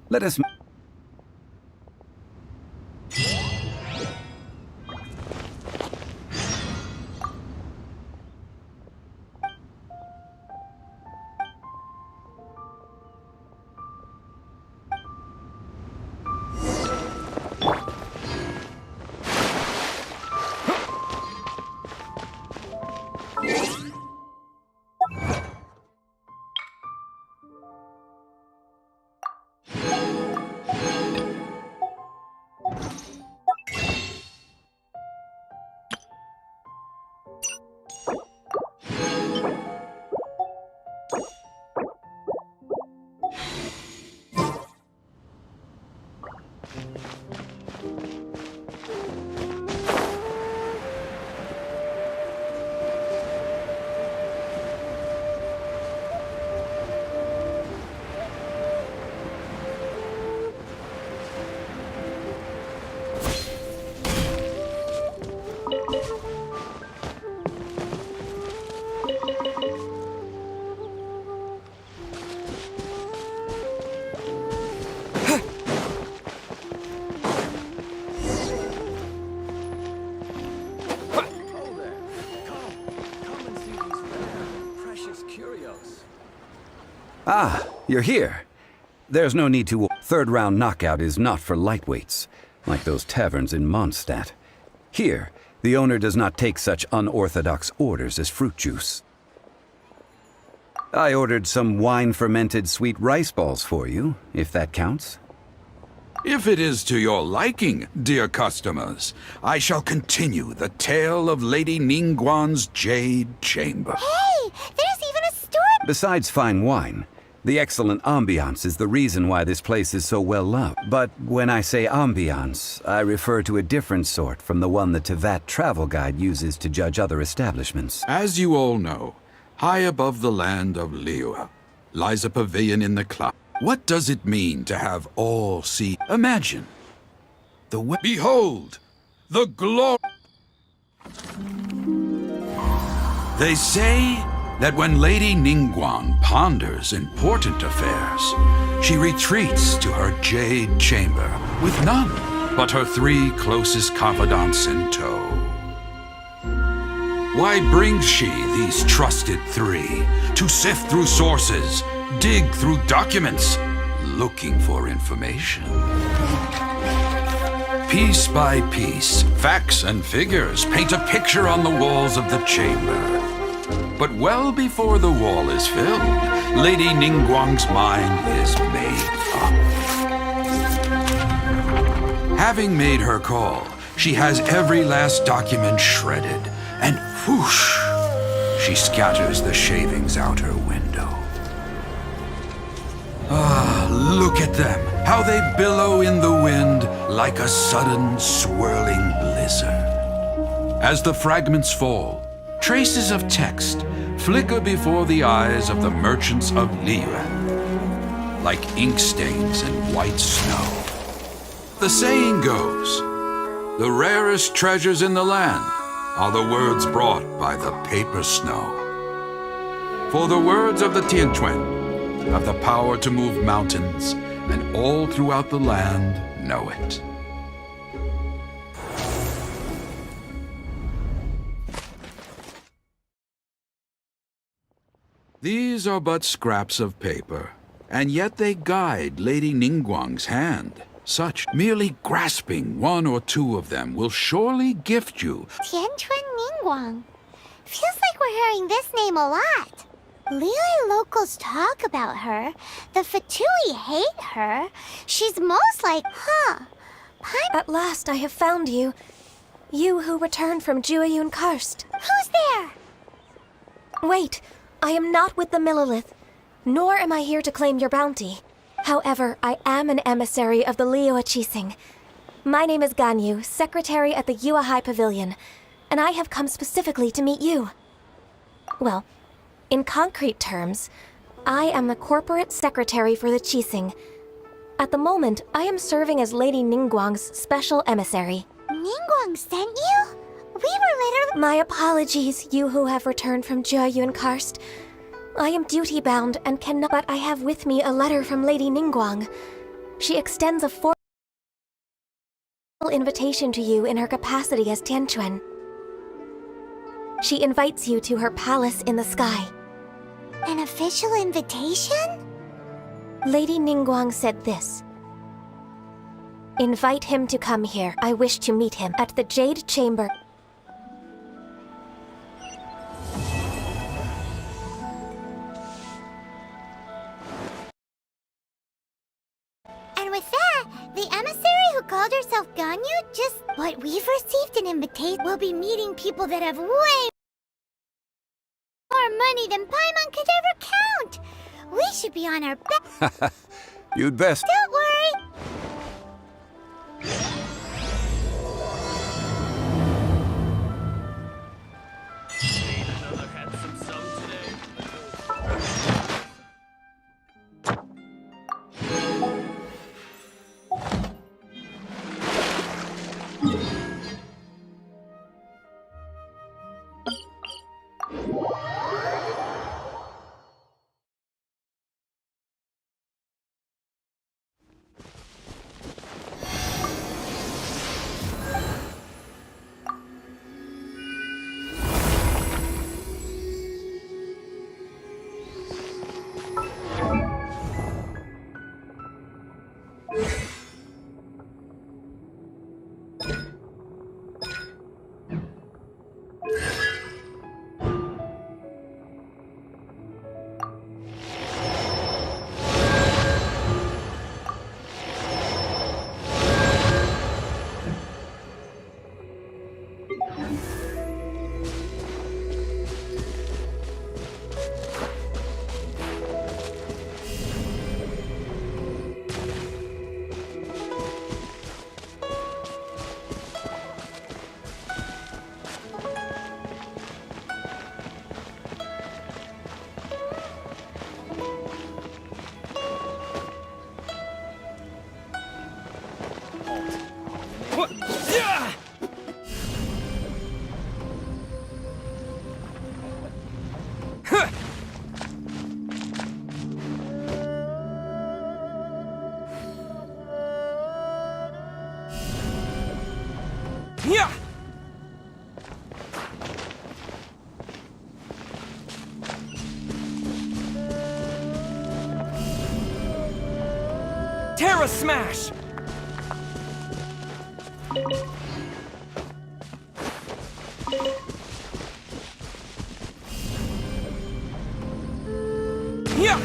S6: Let us... Ah, you're here. There's no need to. Third round knockout is not for lightweights, like those taverns in Mondstadt. Here, the owner does not take such unorthodox orders as fruit juice. I ordered some wine-fermented sweet rice balls for you, if that counts.
S19: If it is to your liking, dear customers, I shall continue the tale of Lady Ningguang's Jade Chamber.
S7: Hey, there's even a store.
S6: Besides fine wine, the excellent ambiance is the reason why this place is so well loved. But when I say ambiance, I refer to a different sort from the one the Tevat travel guide uses to judge other establishments.
S19: As you all know, high above the land of Liyue lies a pavilion in the cloud. What does it mean to have all see? Imagine. Behold, the glory. They say that when Lady Ningguang ponders important affairs, she retreats to her jade chamber with none but her 3 closest confidants in tow. Why brings she these trusted 3 to sift through sources, dig through documents, looking for information? Piece by piece, facts and figures paint a picture on the walls of the chamber. But well before the wall is filled, Lady Ningguang's mind is made up. Having made her call, she has every last document shredded, and whoosh, she scatters the shavings out her window. Ah, look at them, how they billow in the wind like a sudden swirling blizzard. As the fragments fall, traces of text flicker before the eyes of the merchants of Liyue, like ink stains in white snow. The saying goes, the rarest treasures in the land are the words brought by the paper snow. For the words of the Tianquan have the power to move mountains, and all throughout the land know it. These are but scraps of paper, and yet they guide Lady Ningguang's hand. Such merely grasping 1 or 2 of them will surely gift you.
S7: Tianquan Ningguang. Feels like we're hearing this name a lot. Liyue locals talk about her. The Fatui hate her. She's most like,
S20: At last I have found you. You who returned from Jueyun Karst.
S7: Who's there?
S20: Wait, I am not with the Millelith, nor am I here to claim your bounty. However, I am an emissary of the Liyue Qixing. My name is Ganyu, secretary at the Yuehai Pavilion, and I have come specifically to meet you. Well, in concrete terms, I am the corporate secretary for the Qixing. At the moment, I am serving as Lady Ningguang's special emissary.
S7: Ningguang sent you? We were literally—
S20: My apologies, you who have returned from Jueyun Karst. I am duty-bound and cannot— But I have with me a letter from Lady Ningguang. She extends a formal invitation to you in her capacity as Tianquan. She invites you to her palace in the sky.
S7: An official invitation?
S20: Lady Ningguang said this. Invite him to come here. I wish to meet him at the Jade Chamber.
S7: And with that, the emissary who called herself Ganyu just— But we've received an invitation. We'll be meeting people that have way more money than Paimon could ever count. We should be on our best.
S6: You'd best.
S7: Don't worry.
S12: Terra Smash! Yeah!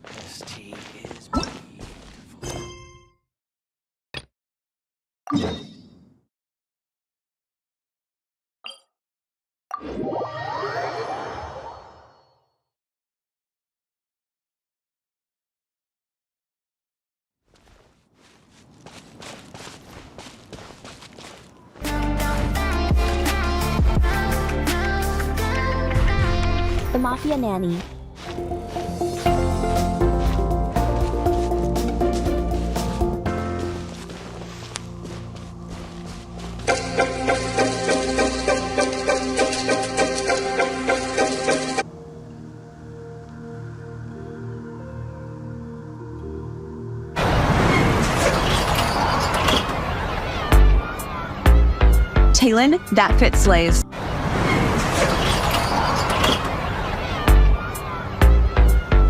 S12: This tea is beautiful.
S21: The Mafia Nanny.
S22: Talon, that fit slays.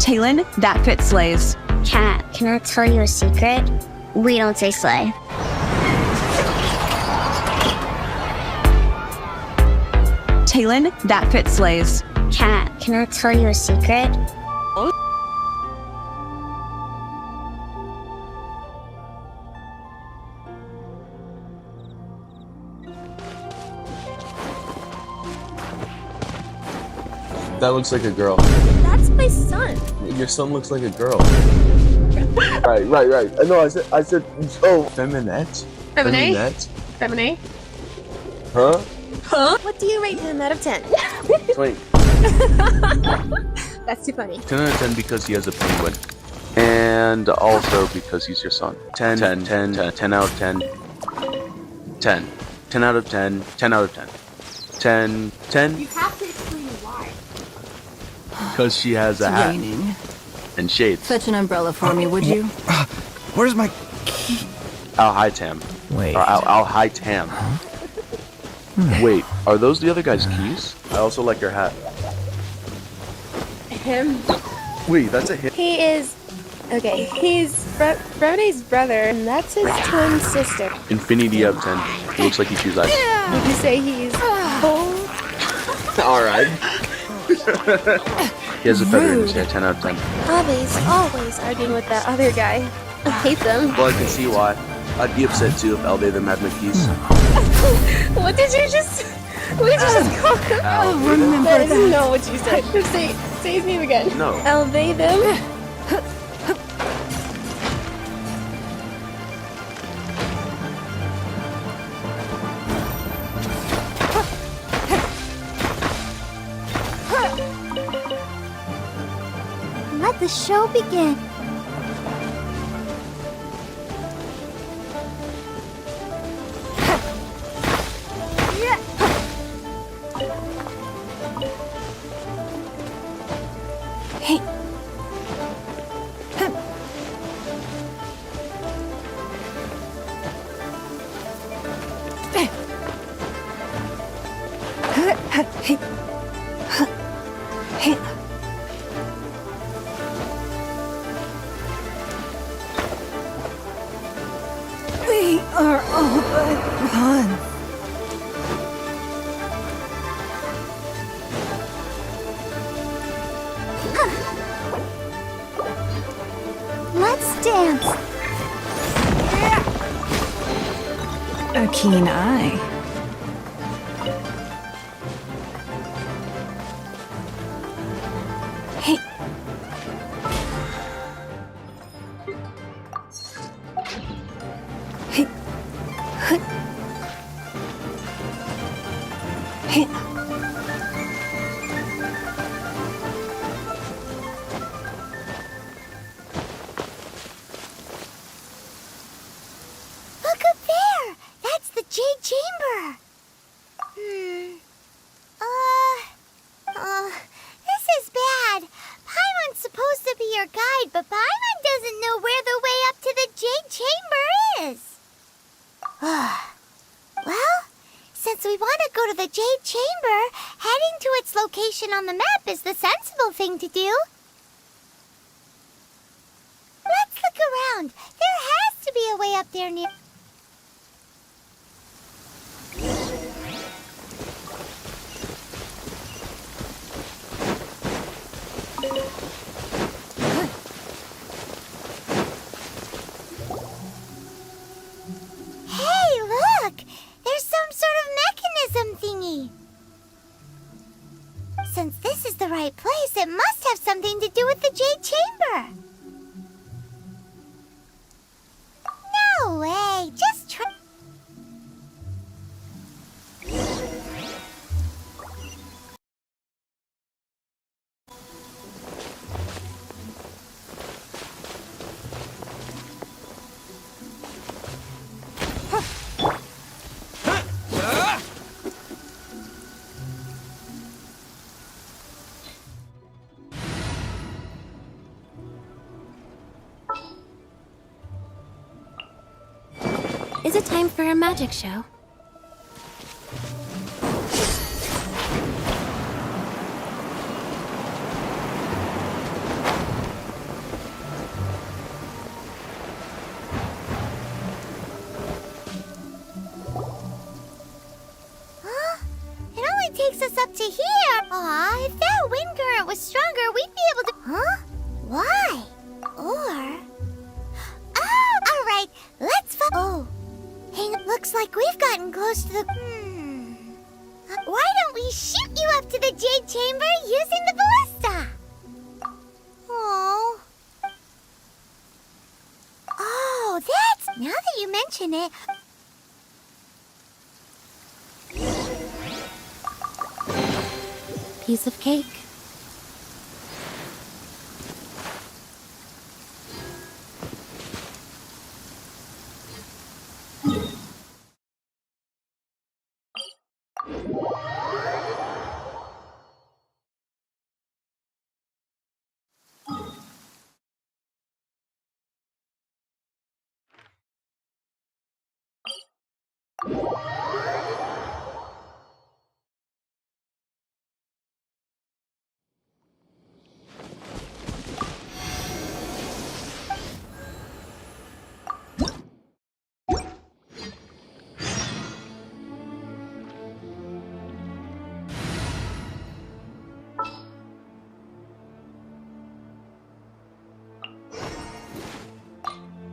S22: Talon, that fit slays.
S4: Cat, can I tell you a secret? We don't say slay.
S22: Talon, that fit slays.
S4: Cat, can I tell you a secret?
S23: That looks like a girl.
S20: That's my son.
S23: Your son looks like a girl. Right. No, I said, oh, feminette?
S20: Feminine? Feminine?
S23: Huh?
S20: Huh? What do you rate him out of 10?
S23: 20.
S20: That's too funny.
S23: 10 out of 10 because he has a penguin. And also because he's your son. 10 out of 10. 10. 10 out of 10. 10 out of 10. 10. 10.
S20: You have to explain why.
S23: Because she has a hat.
S24: Raining.
S23: And shades.
S24: Fetch an umbrella for me, would you?
S23: Where's my key? Al High Tam.
S24: Wait.
S23: Or Al High Tam. Wait, are those the other guy's keys? I also like your hat.
S25: Him?
S23: Wait, that's a hit.
S25: He is... Okay, he's Brody's brother, and that's his twin sister.
S23: Infinity out of 10. He looks like he chews ice.
S25: Would you say he's cold?
S23: Alright. He has a feather in his hair, 10 out of 10.
S25: Bobby's always arguing with that other guy. I hate them.
S23: Well, I can see why. I'd be upset too if Alday them had my keys.
S25: What did you just... What did you just call him? That is not what you said. Say his name again.
S23: No.
S25: Elevate them.
S4: Let the show begin.
S24: Hey. We are all but one. sense. A keen eye. Hey. Hey. Huh. Hey.
S7: Look up there! That's the Jade Chamber! This is bad. Paimon's supposed to be your guide, but Paimon doesn't know where the way up to the Jade Chamber is. Well, since we want to go to the Jade Chamber, heading to its location on the map is the sensible thing to do. Let's look around. There has to be a way up there near... Hey, look! There's some sort of mechanism thingy. Since this is the right place, it must have something to do with the Jade Chamber. No way! Just try...
S20: Is it time for a magic show?
S7: It only takes us up to here. Aw, if that wind current was stronger, we'd be able to... Huh? Why? Or... Oh, all right. Let's Oh. Hey, it looks like we've gotten close to the... Why don't we shoot you up to the Jade Chamber using the ballista? Oh. Oh, that's... Now that you mention it...
S20: Piece of cake.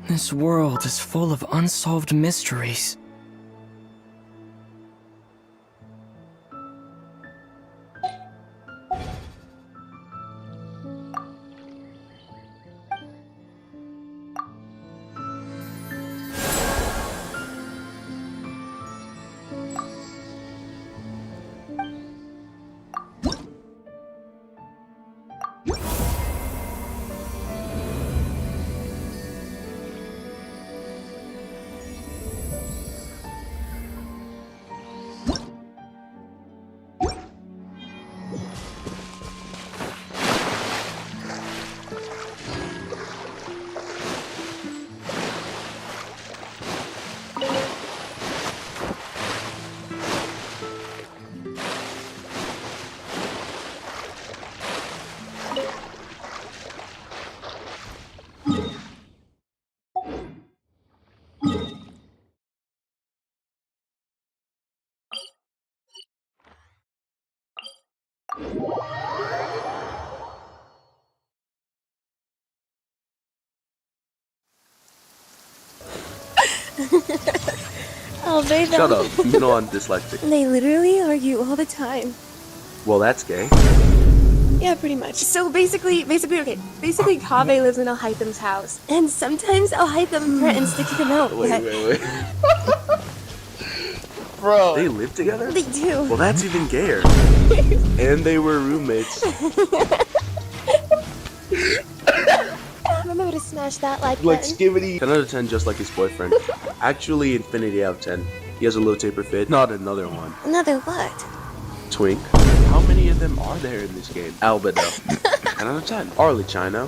S5: This world is full of unsolved mysteries.
S25: I'll obey them.
S23: Shut up. You know I'm dyslexic.
S25: They literally argue all the time.
S23: Well, that's gay.
S25: Yeah, pretty much. So basically, Kaveh lives in Alhaitham's house. And sometimes Alhaitham threatens to kick him out.
S23: Wait. Bro. They live together?
S25: They do.
S23: Well, that's even gayer. And they were roommates.
S25: Remember to smash that like
S23: Like
S25: button.
S23: skivity. 10 out of 10 just like his boyfriend. Actually, infinity out of 10. He has a low taper fit. Not another one.
S25: Another what?
S23: Twink. How many of them are there in this game? Albedo. 10 out of 10. Arlie China.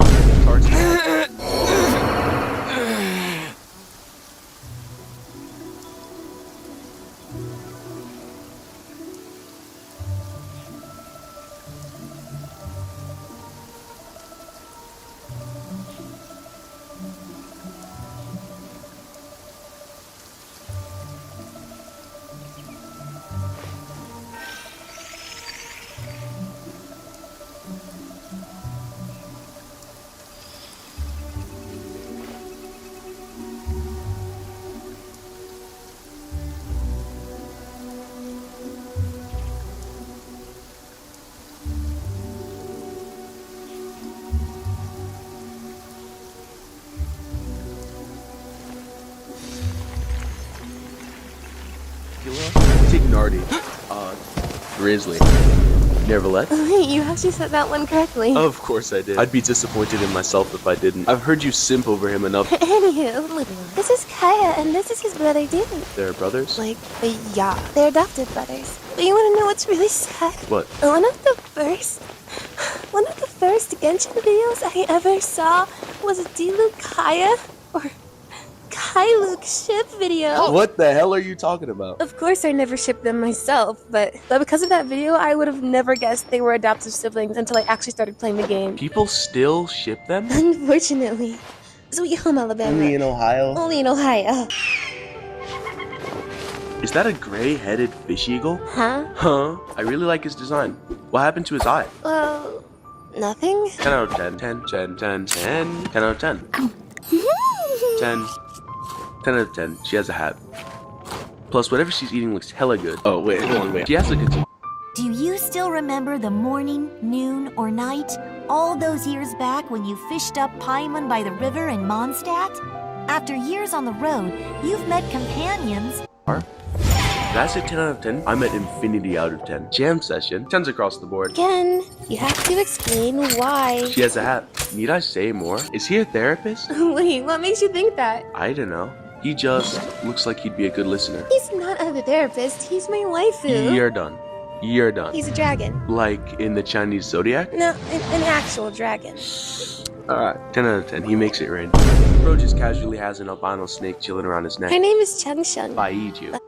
S23: Tignardi. Grizzly. Neverlet.
S25: You actually said that one correctly.
S23: Of course I did. I'd be disappointed in myself if I didn't. I've heard you simp over him enough.
S25: Anywho, this is Kaya and this is his brother Dylan.
S23: They're brothers?
S25: Yeah, they're adopted brothers. But you want to know what's really sad?
S23: What?
S25: One of the first Genshin videos I ever saw was a Diluc Kaya or Kailuc ship video.
S23: What the hell are you talking about?
S25: Of course I never shipped them myself, but because of that video, I would have never guessed they were adoptive siblings until I actually started playing the game.
S23: People still ship them?
S25: Unfortunately. Sweet home Alabama.
S23: Only in Ohio?
S25: Only in Ohio.
S23: Is that a gray-headed fish eagle?
S25: Huh?
S23: I really like his design. What happened to his eye?
S25: Well, nothing.
S23: 10 out of 10. 10 out of 10. 10 out of 10. She has a hat. Plus, whatever she's eating looks hella good. Oh, wait, hold on, wait. She has a good...
S7: Do you still remember the morning, noon, or night, all those years back when you fished up Paimon by the river in Mondstadt? After years on the road, you've met companions.
S23: Did I say 10 out of 10? I'm at infinity out of 10. Jam session. 10's across the board.
S25: Again, you have to explain why.
S23: She has a hat. Need I say more? Is he a therapist?
S25: Wait, what makes you think that?
S23: I don't know. He just looks like he'd be a good listener.
S25: He's not a therapist, he's my waifu.
S23: You're done. You're done.
S25: He's a dragon.
S23: Like in the Chinese zodiac?
S25: No, an actual dragon.
S23: Alright, 10 out of 10. He makes it rain. Bro just casually has an albino snake chilling around his neck.
S25: Her name is Chang Shun.
S23: If I eat you.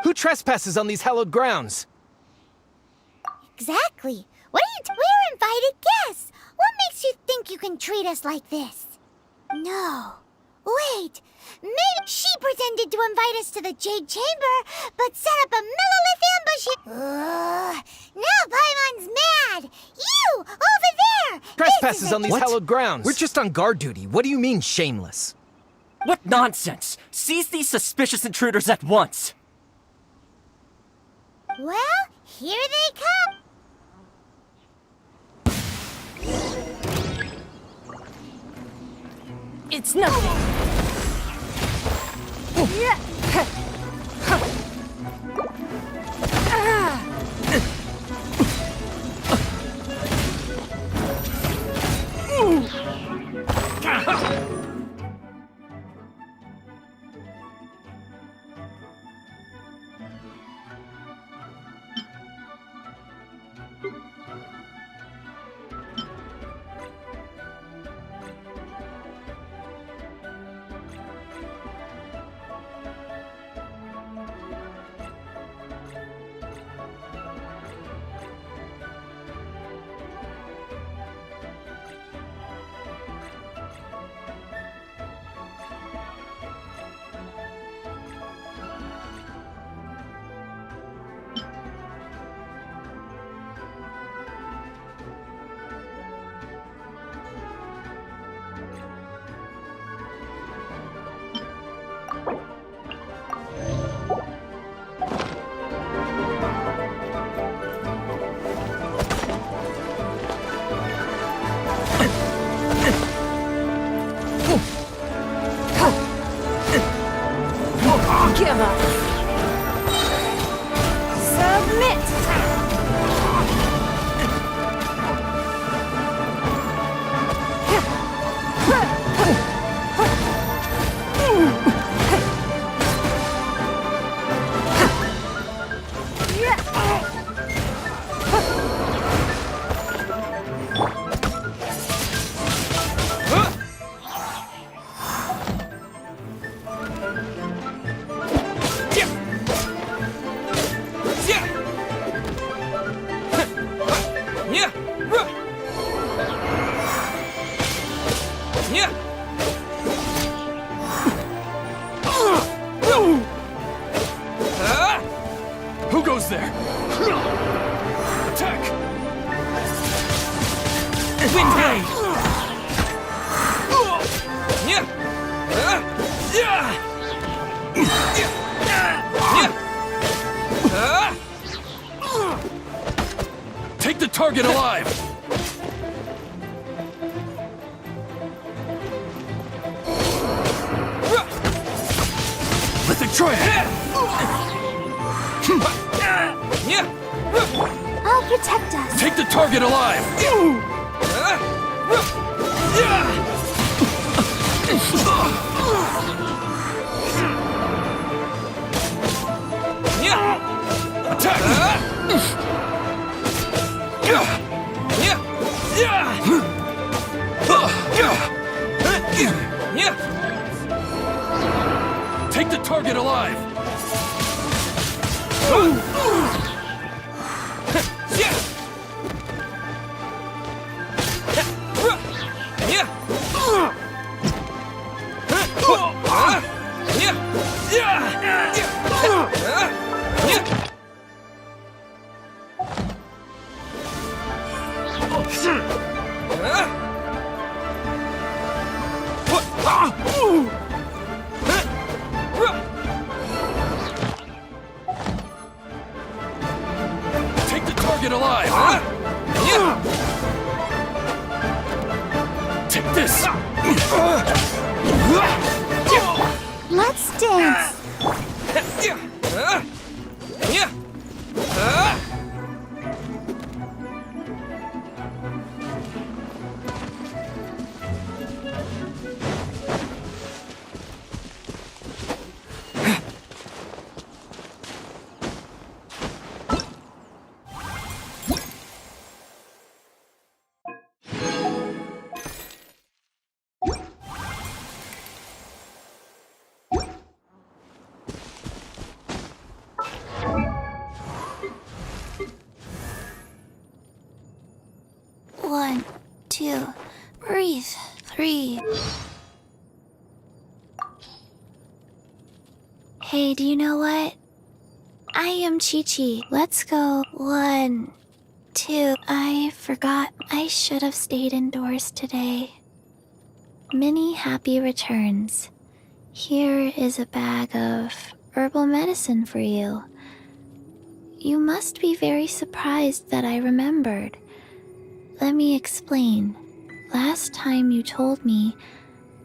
S2: Who trespasses on these hallowed grounds?
S7: Exactly. We're invited guests. What makes you think you can treat us like this? No. Wait. Maybe she pretended to invite us to the Jade Chamber, but set up a Millilith ambush. Now Paimon's mad. You, over there.
S2: Trespasses on these hallowed grounds. We're just on guard duty. What do you mean, shameless?
S5: What nonsense! Seize these suspicious intruders at once!
S7: Well, here they come.
S3: It's nothing.
S12: Who goes there? Attack! Wind blade! Take the target alive! Let them try it!
S4: I'll protect us.
S12: Take the target alive! Take the target alive! Take the target alive! Take this!
S4: Let's dance. One, two, breathe. 3. Hey, do you know what? I am Chi-Chi. Let's go. 1, 2. I forgot. I should have stayed indoors today. Many happy returns. Here is a bag of herbal medicine for you. You must be very surprised that I remembered. Let me explain. Last time you told me,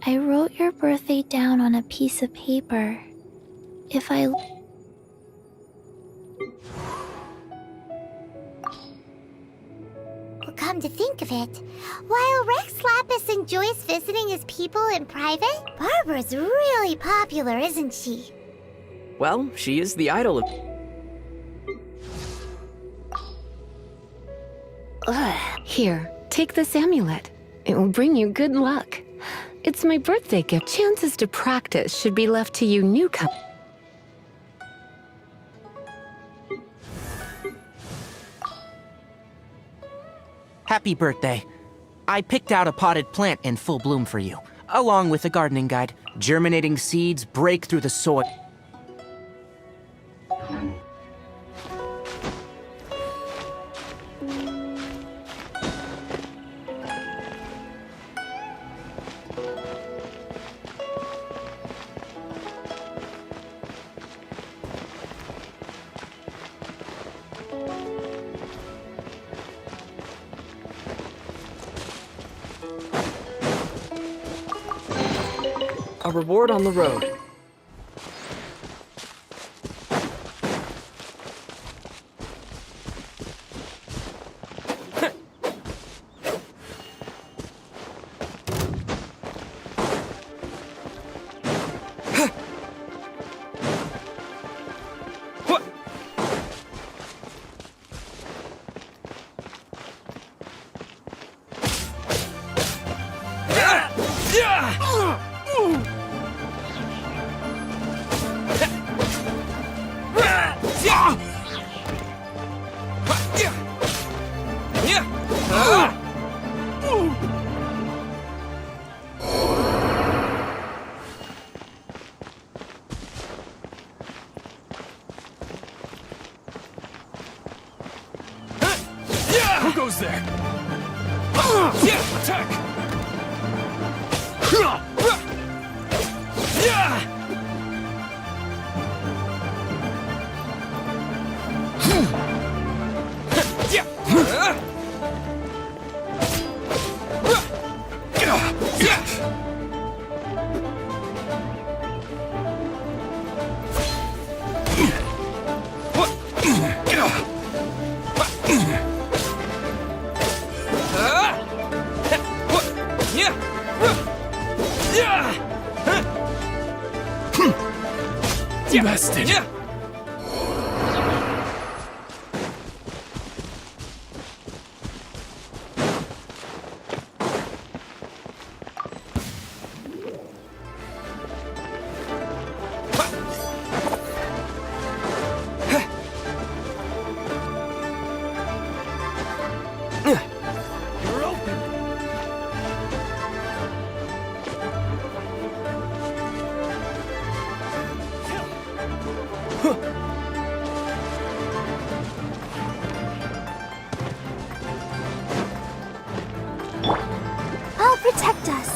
S4: I wrote your birthday down on a piece of paper. If I...
S7: Come to think of it, while Rex Lapis enjoys visiting his people in private, Barbara's really popular, isn't she?
S5: Well, she is the idol of...
S8: Here, take this amulet. It will bring you good luck. It's my birthday gift. Chances to practice should be left to you newcomers.
S10: Happy birthday. I picked out a potted plant in full bloom for you, along with a gardening guide. Germinating seeds break through the soil.
S5: A reward on the road.
S12: Who goes there? Yeah, attack! Bested.
S4: I'll protect us.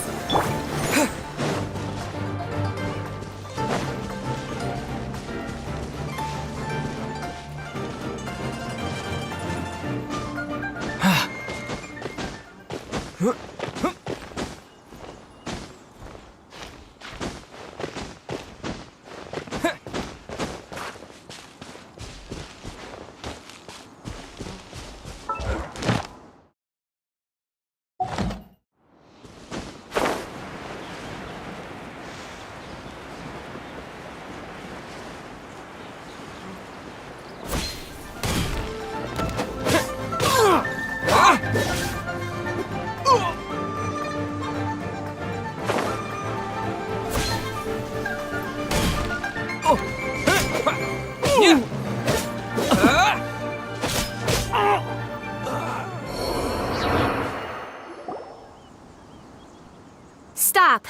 S20: Stop!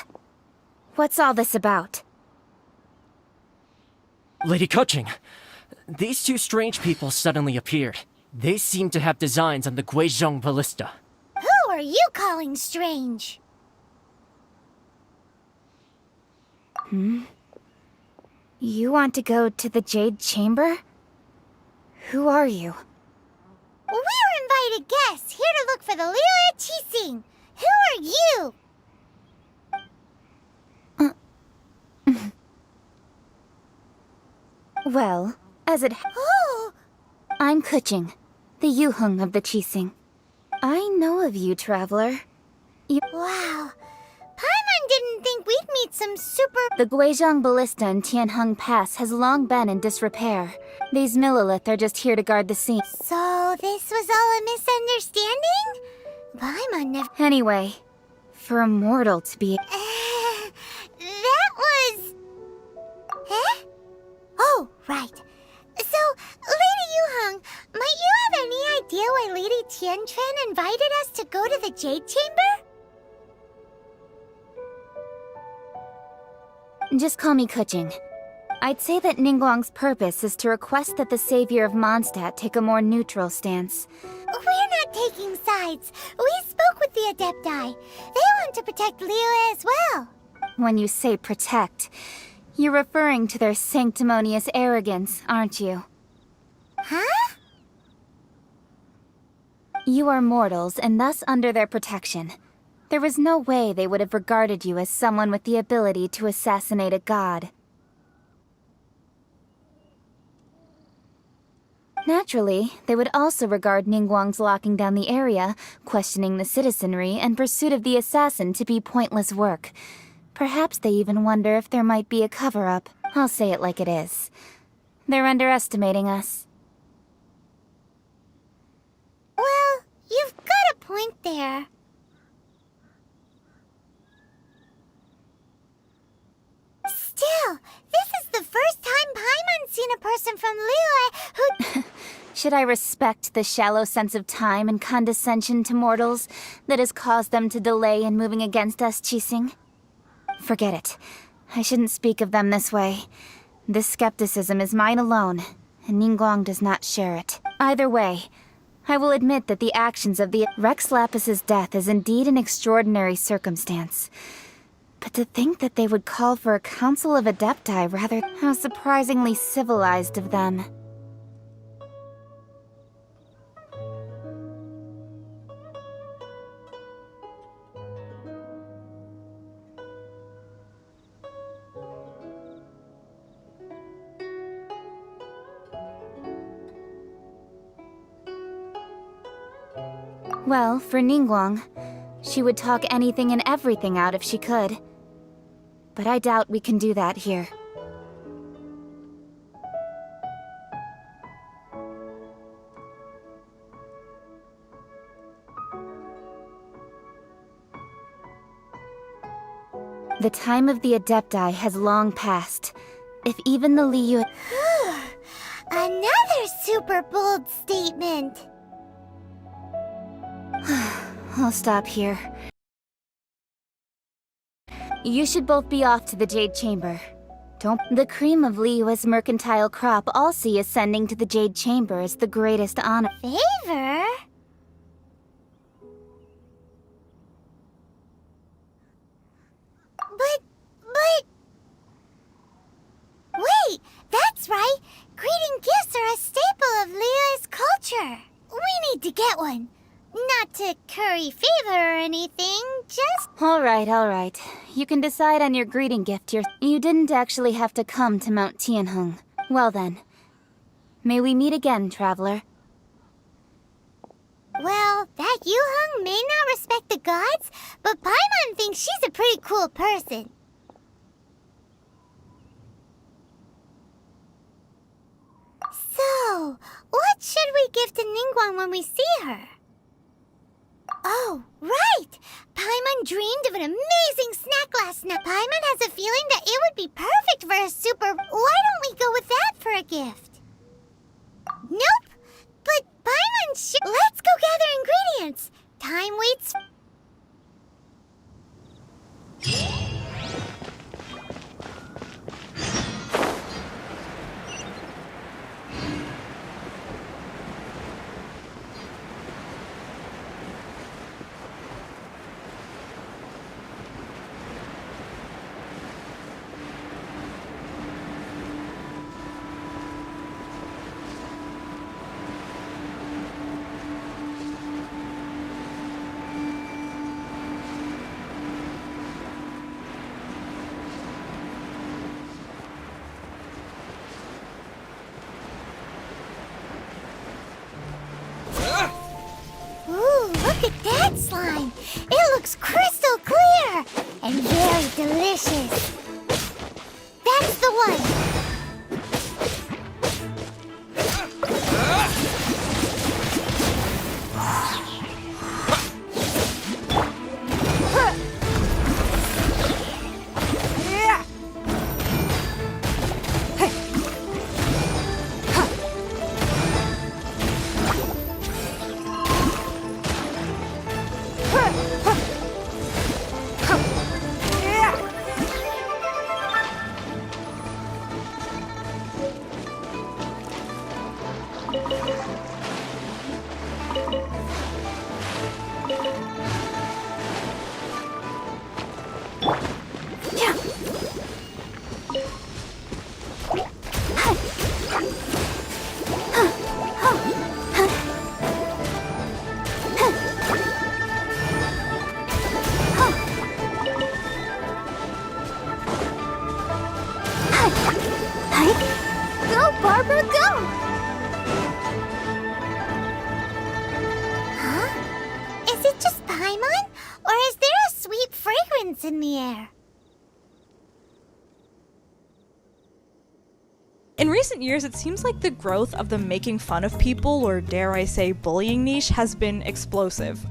S20: What's all this about?
S5: Lady Kuching, these two strange people suddenly appeared. They seem to have designs on the Guizhong Ballista.
S7: Who are you calling strange?
S20: You want to go to the Jade Chamber? Who are you?
S7: We're invited guests here to look for the Liu Qixing. Who are you?
S20: Well, as it
S7: Oh!
S20: I'm Kuching, the Yuheng of the Qixing. I know of you, traveler.
S7: Wow. Paimon didn't think we'd meet some super...
S20: The Guizhong Ballista in Tianheng Pass has long been in disrepair. These Millilith are just here to guard the scene.
S7: So this was all a misunderstanding? Paimon never...
S20: Anyway, for a mortal to be...
S7: that was... Eh? Oh, right. So, Lady Yuheng, might you have any idea why Lady Tianquan invited us to go to the Jade Chamber?
S20: Just call me Kuching. I'd say that Ningguang's purpose is to request that the savior of Mondstadt take a more neutral stance.
S7: We're not taking sides. We spoke with the Adepti. They want to protect Liu as well.
S20: When you say protect, you're referring to their sanctimonious arrogance, aren't you?
S7: Huh?
S20: You are mortals, and thus under their protection. There was no way they would have regarded you as someone with the ability to assassinate a god. Naturally, they would also regard Ningguang's locking down the area, questioning the citizenry, and pursuit of the assassin to be pointless work. Perhaps they even wonder if there might be a cover-up. I'll say it like it is. They're underestimating us.
S7: Well, you've got a point there. Still, this is the first time Paimon's seen a person from Liyue who...
S20: Should I respect the shallow sense of time and condescension to mortals that has caused them to delay in moving against us, Qixing? Forget it. I shouldn't speak of them this way. This skepticism is mine alone, and Ningguang does not share it. Either way,
S11: I will admit that the actions of the Rex Lapis's death is indeed an extraordinary circumstance. But to think that they would call for a council of adepti rather, how surprisingly civilized of them. Well, for Ningguang, she would talk anything and everything out if she could. But I doubt we can do that here. The time of the Adepti has long passed. If even the Liu...
S7: Another super bold statement!
S11: I'll stop here. You should both be off to the Jade Chamber. Don't... The cream of Liyue's mercantile crop all see ascending to the Jade Chamber as the greatest honor.
S7: Favor? But... Wait, that's right! Greeting gifts are a staple of Liyue's culture. We need to get one. Not to curry favor or anything, just...
S11: Alright. You can decide on your greeting gift. You didn't actually have to come to Mount Tianheng. Well then, may we meet again, traveler.
S7: Well, that Yuheng may not respect the gods, but Paimon thinks she's a pretty cool person. So, what should we give to Ningguang when we see her? Oh, right! Paimon dreamed of an amazing snack last night. Paimon has a feeling that it would be perfect for a super... Why don't we go with that for a gift? Nope! But Paimon should... Let's go gather ingredients! Time waits... Look at that slime! It looks crystal clear! And very delicious! That's the one! Go, Barbara, go! Huh? Is it just Paimon? Or is there a sweet fragrance in the air?
S14: In recent years, it seems like the growth of the making fun of people, or dare I say bullying niche, has been explosive.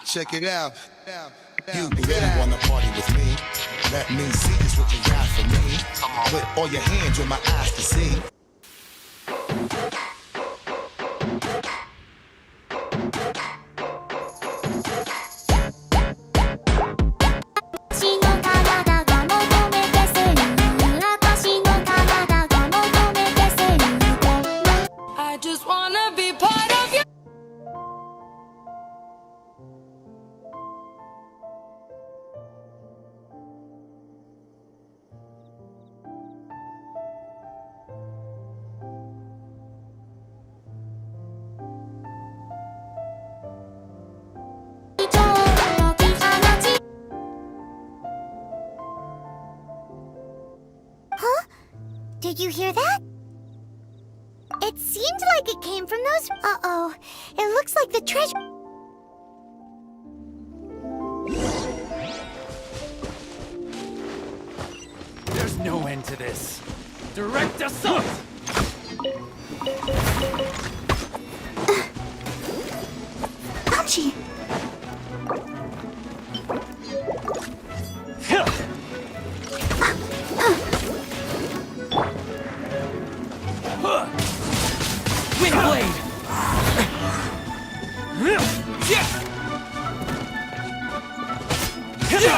S15: Check it out. You really wanna party with me? Let me see just what you got for me. put all your hands on my eyes to see.
S1: I just wanna be part of you.
S7: Huh? Did you hear that? It seemed like it came from those... Uh-oh. It looks like the treasure...
S12: There's no end to this. Direct assault!
S7: Ouchie!
S12: Wind blade! Direct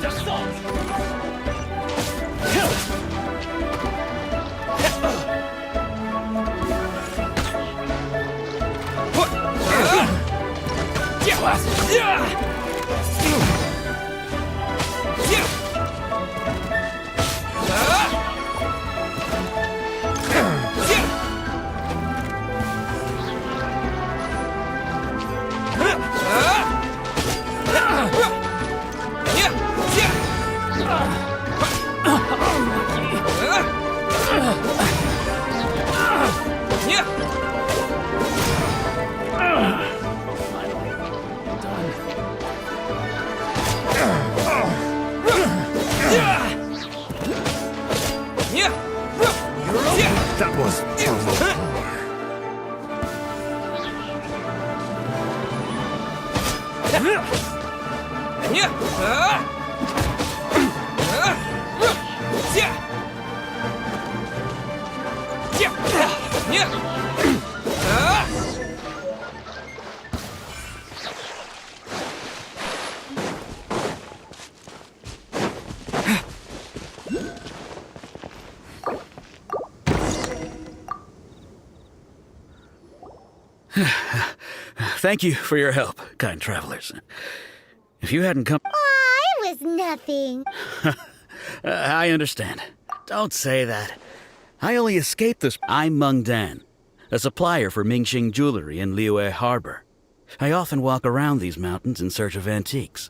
S12: assault!
S15: That was
S13: Thank you for your help, kind travelers. If you hadn't come...
S7: Aw, it was nothing.
S13: I understand. Don't say that. I only escaped this... I'm Meng Dan, a supplier for Mingxing jewelry in Liyue Harbor. I often walk around these mountains in search of antiques.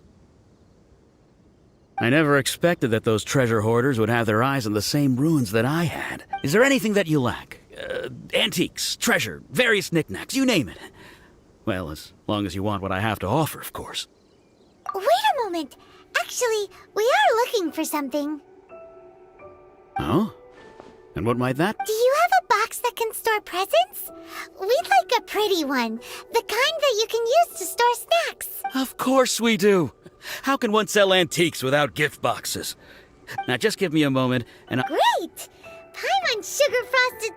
S13: I never expected that those treasure hoarders would have their eyes on the same ruins that I had. Is there anything that you lack? Antiques, treasure, various knickknacks, you name it. Well, as long as you want what I have to offer, of course.
S7: Wait a moment. Actually, we are looking for something.
S13: Oh? And what might that?
S7: Do you have a box that can store presents? We'd like a pretty one. The kind that you can use to store snacks.
S13: Of course we do. How can one sell antiques without gift boxes? Now just give me a moment and
S7: Great! Paimon sugar frosted...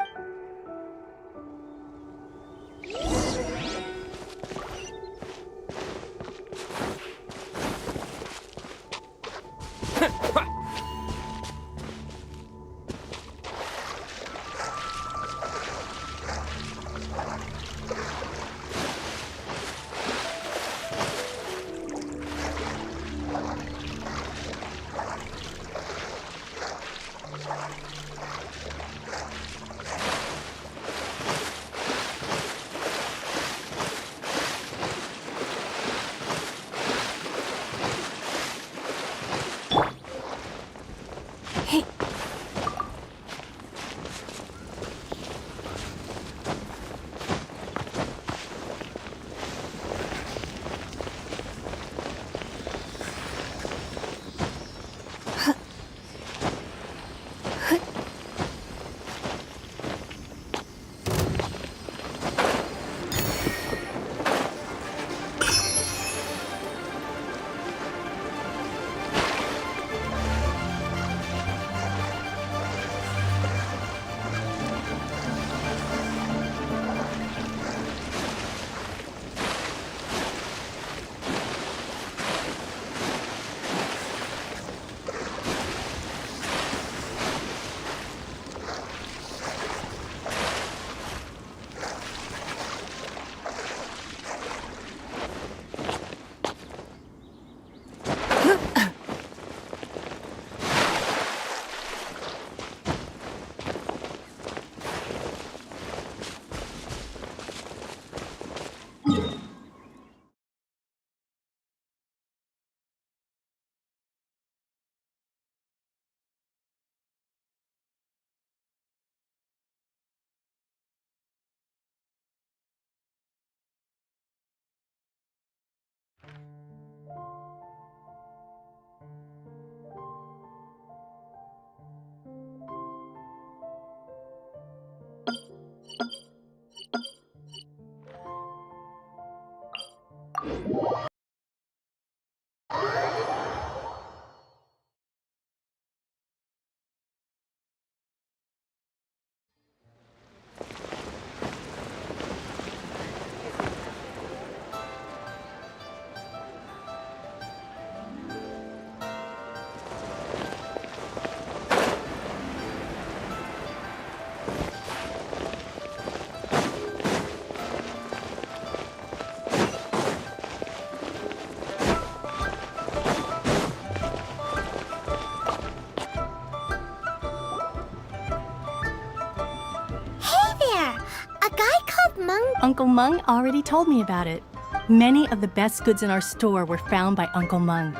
S9: Uncle Mung already told me about it. Many of the best goods in our store were found by Uncle Mung.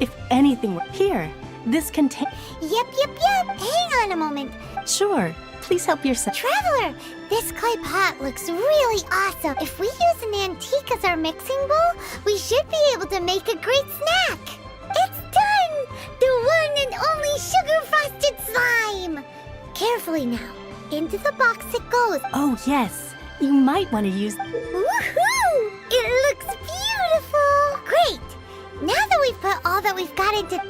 S9: If anything were here, this contain...
S7: Yep. Hang on a moment.
S9: Sure, please help yourself.
S7: Traveler, this clay pot looks really awesome. If we use an antique as our mixing bowl, we should be able to make a great snack. It's done! The one and only sugar-frosted slime! Carefully now. Into the box it goes.
S9: Oh, yes. You might want to use...
S7: Woohoo! It looks beautiful! Great! Now that we've put all that we've got into...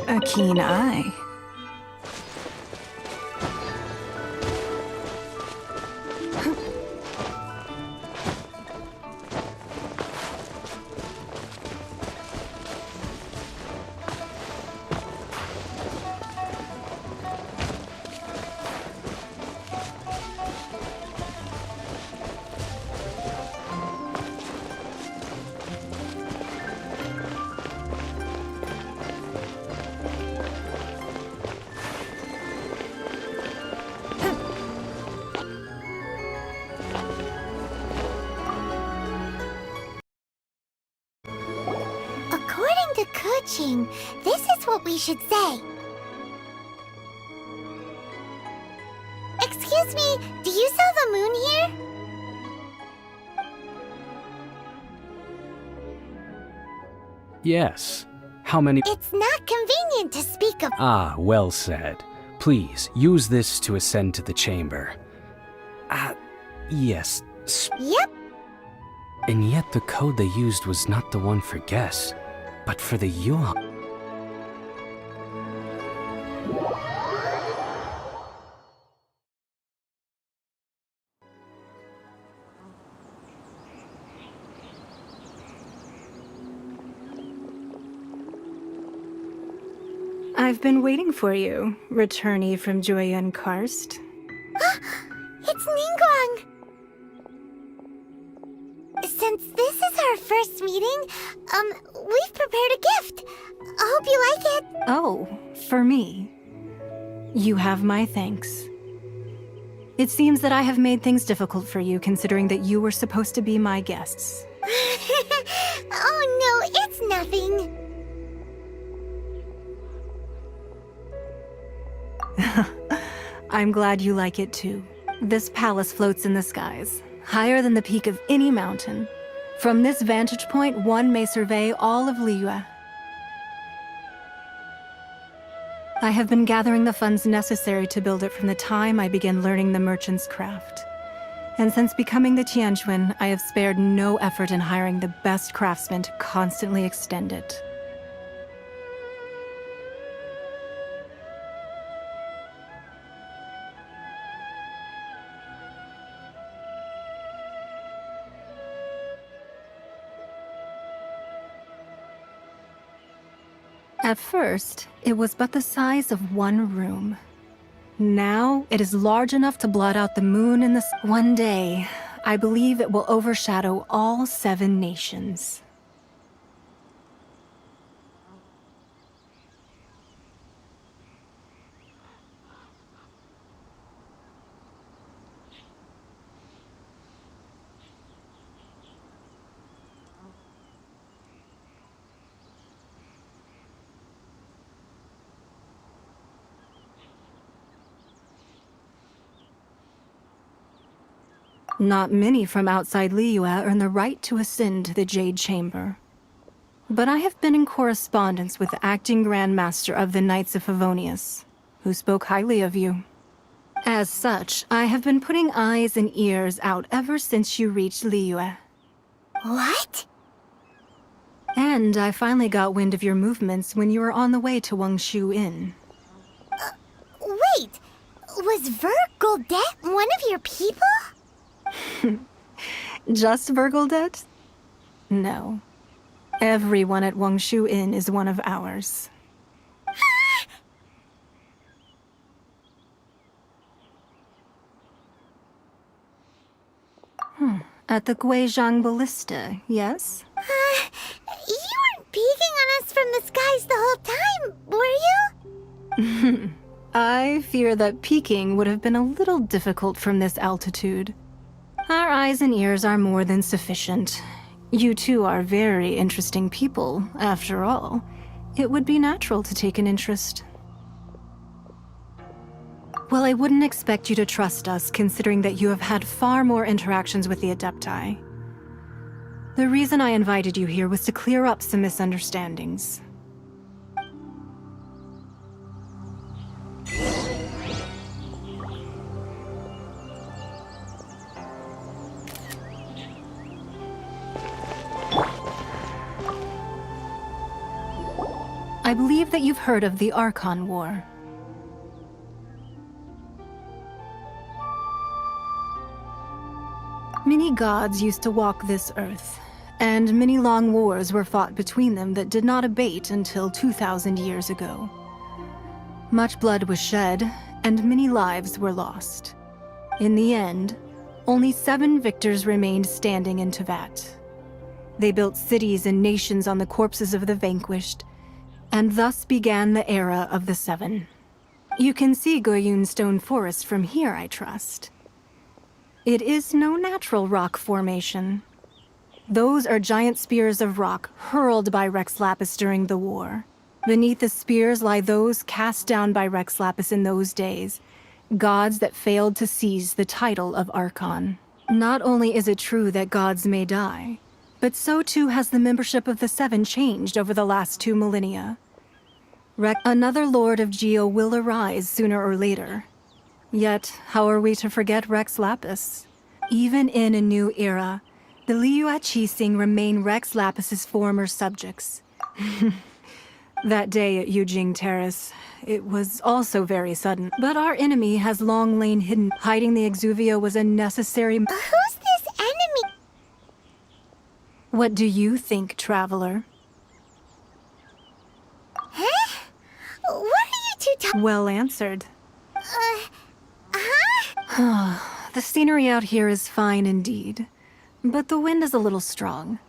S24: A keen eye.
S7: According to Kuching, this is what we should say. Excuse me, do you sell the moon here?
S16: Yes. How many...
S7: It's not convenient to speak of...
S16: Ah, well said. Please, use this to ascend to the chamber. Yes.
S7: Yep.
S16: And yet the code they used was not the one for guess, but for the yuan.
S24: I've been waiting for you, returnee from Joyun Karst.
S7: It's Ningguang! Since this is our first meeting, we've prepared a gift. I hope you like it.
S24: Oh, for me. You have my thanks. It seems that I have made things difficult for you, considering that you were supposed to be my guests.
S7: Oh no, it's nothing.
S24: I'm glad you like it too. This palace floats in the skies, higher than the peak of any mountain. From this vantage point, one may survey all of Liyue. I have been gathering the funds necessary to build it from the time I began learning the merchant's craft. And since becoming the Tianjuan, I have spared no effort in hiring the best craftsmen to constantly extend it. At first, it was but the size of one room. Now, it is large enough to blot out the moon and the sun. One day, I believe it will overshadow all 7 nations. Not many from outside Liyue earn the right to ascend to the Jade Chamber. But I have been in correspondence with the acting Grand Master of the Knights of Favonius, who spoke highly of you. As such, I have been putting eyes and ears out ever since you reached Liyue.
S7: What?
S24: And I finally got wind of your movements when you were on the way to Wangshu Inn.
S7: Wait! Was Vergoldet one of your people?
S24: Just Vergoldet? No. Everyone at Wangshu Inn is one of ours. At the Guizhang Ballista, yes?
S7: You weren't peeking on us from the skies the whole time, were you?
S24: I fear that peeking would have been a little difficult from this altitude. Our eyes and ears are more than sufficient. You two are very interesting people, after all. It would be natural to take an interest. Well, I wouldn't expect you to trust us, considering that you have had far more interactions with the Adepti. The reason I invited you here was to clear up some misunderstandings. I believe that you've heard of the Archon War. Many gods used to walk this earth, and many long wars were fought between them that did not abate until 2,000 years ago. Much blood was shed, and many lives were lost. In the end, only 7 victors remained standing in Tevat. They built cities and nations on the corpses of the vanquished, and thus began the era of the 7. You can see Goyun Stone Forest from here, I trust. It is no natural rock formation. Those are giant spears of rock hurled by Rex Lapis during the war. Beneath the spears lie those cast down by Rex Lapis in those days, gods that failed to seize the title of Archon. Not only is it true that gods may die, but so too has the membership of the 7 changed over the last 2 millennia. Another Lord of Geo will arise sooner or later. Yet, how are we to forget Rex Lapis? Even in a new era, the Liyue Qixing remain Rex Lapis's former subjects. That day at Yujing Terrace, it was also very sudden. But our enemy has long lain hidden. Hiding the Exuvio was a necessary...
S7: Who's this enemy?
S24: What do you think, Traveler?
S7: Huh? What are you two talking...
S24: Well answered. The scenery out here is fine indeed, but the wind is a little strong.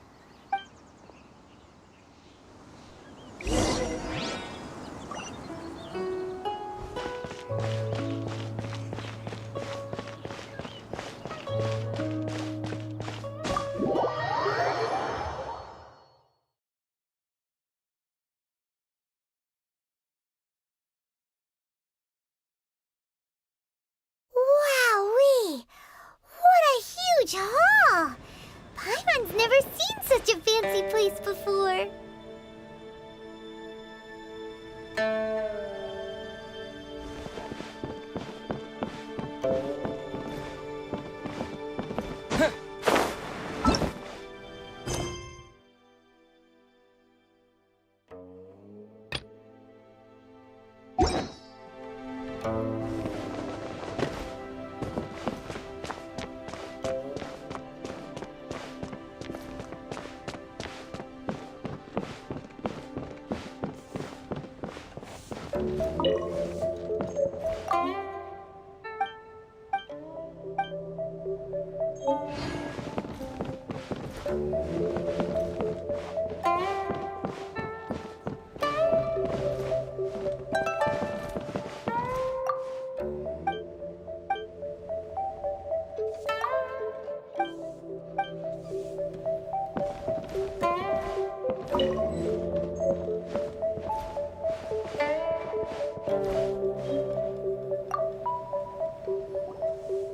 S7: Wowee! What a huge hall! Paimon's never seen such a fancy place before.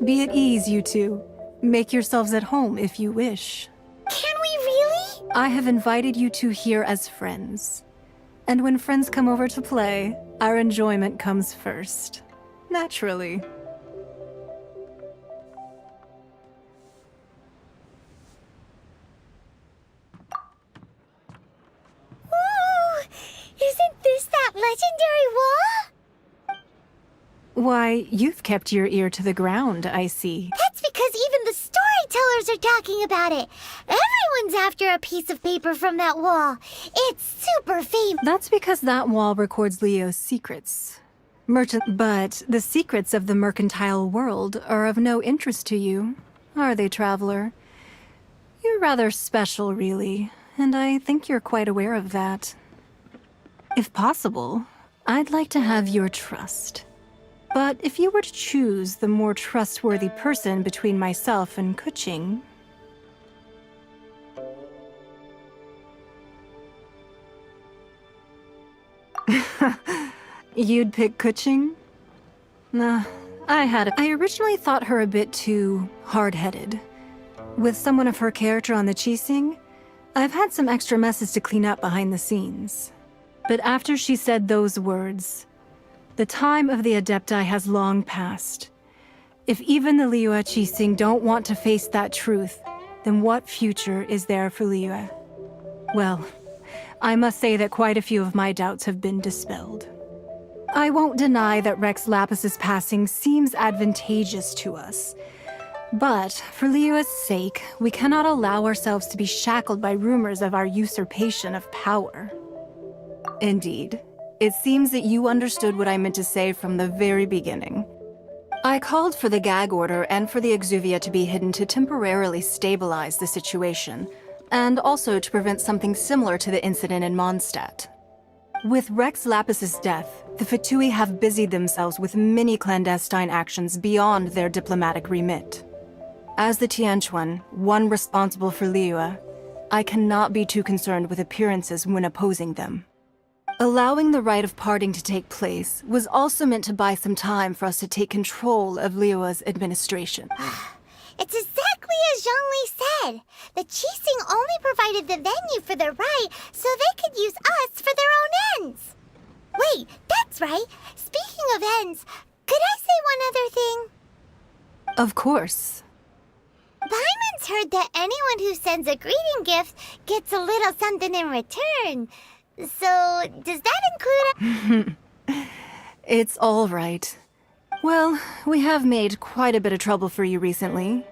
S24: Be at ease, you two. Make yourselves at home if you wish.
S7: Can we really?
S24: I have invited you two here as friends. And when friends come over to play, our enjoyment comes first. Naturally.
S7: Ooh! Isn't this that legendary wall?
S24: Why, you've kept your ear to the ground, I see.
S7: That's because even the storytellers are talking about it. Everyone's after a piece of paper from that wall. It's super famous.
S24: That's because that wall records Leo's secrets. But the secrets of the mercantile world are of no interest to you, are they, traveler? You're rather special, really, and I think you're quite aware of that. If possible, I'd like to have your trust. But if you were to choose the more trustworthy person between myself and Kuching... You'd pick Kuching? Nah, I originally thought her a bit too hard-headed. With someone of her character on the Qixing, I've had some extra messes to clean up behind the scenes. But after she said those words, the time of the Adepti has long passed. If even the Liyue Qixing don't want to face that truth, then what future is there for Liyue? Well, I must say that quite a few of my doubts have been dispelled. I won't deny that Rex Lapis's passing seems advantageous to us. But, for Liyue's sake, we cannot allow ourselves to be shackled by rumors of our usurpation of power. Indeed, it seems that you understood what I meant to say from the very beginning. I called for the gag order and for the exuvia to be hidden to temporarily stabilize the situation, and also to prevent something similar to the incident in Mondstadt. With Rex Lapis's death, the Fatui have busied themselves with many clandestine actions beyond their diplomatic remit. As the Tianquan, one responsible for Liyue, I cannot be too concerned with appearances when opposing them. Allowing the rite of parting to take place was also meant to buy some time for us to take control of Liyue's administration.
S7: It's exactly as Zhongli said. The Qixing only provided the venue for the rite so they could use us for their own ends. Wait, that's right. Speaking of ends, could I say one other thing?
S24: Of course.
S7: Paimon's heard that anyone who sends a greeting gift gets a little something in return. So, does that include
S24: It's all right. Well, we have made quite a bit of trouble for you recently.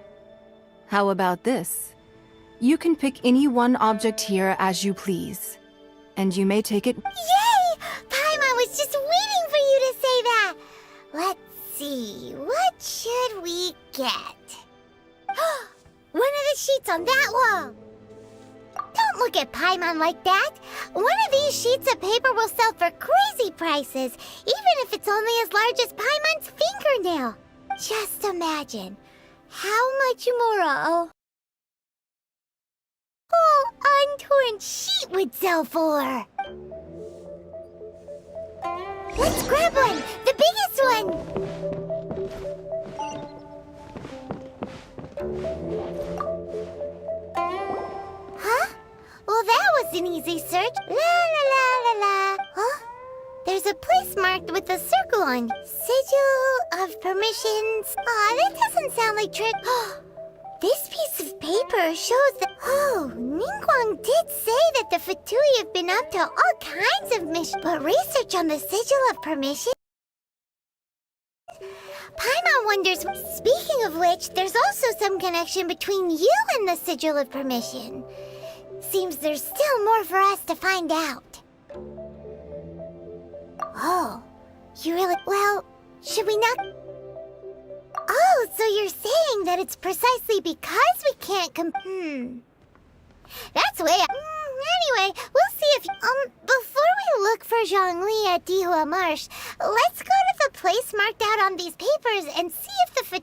S24: How about this? You can pick any one object here as you please, and you may take it.
S7: Yay! Paimon was just waiting for you to say that! Let's see, what should we get? One of the sheets on that wall! Don't look at Paimon like that! One of these sheets of paper will sell for crazy prices, even if it's only as large as Paimon's fingernail. Just imagine how much more a whole untorn sheet would sell for. Let's grab one, the biggest one! Huh? Well, that was an easy search. La la la la la. Huh? There's a place marked with a circle on. Sigil of permissions. Aw, that doesn't sound like trick. This piece of paper shows that... Oh, Ningguang did say that the Fatui have been up to all kinds of missions. But research on the Sigil of permission... Paimon wonders... Speaking of which, there's also some connection between you and the Sigil of permission. Seems there's still more for us to find out. Oh, you really... Well, should we not... Oh, so you're saying that it's precisely because we can't That's way... Anyway, we'll see if... Before we look for Zhongli at Dihua Marsh, let's go to the place marked out on these papers and see if the...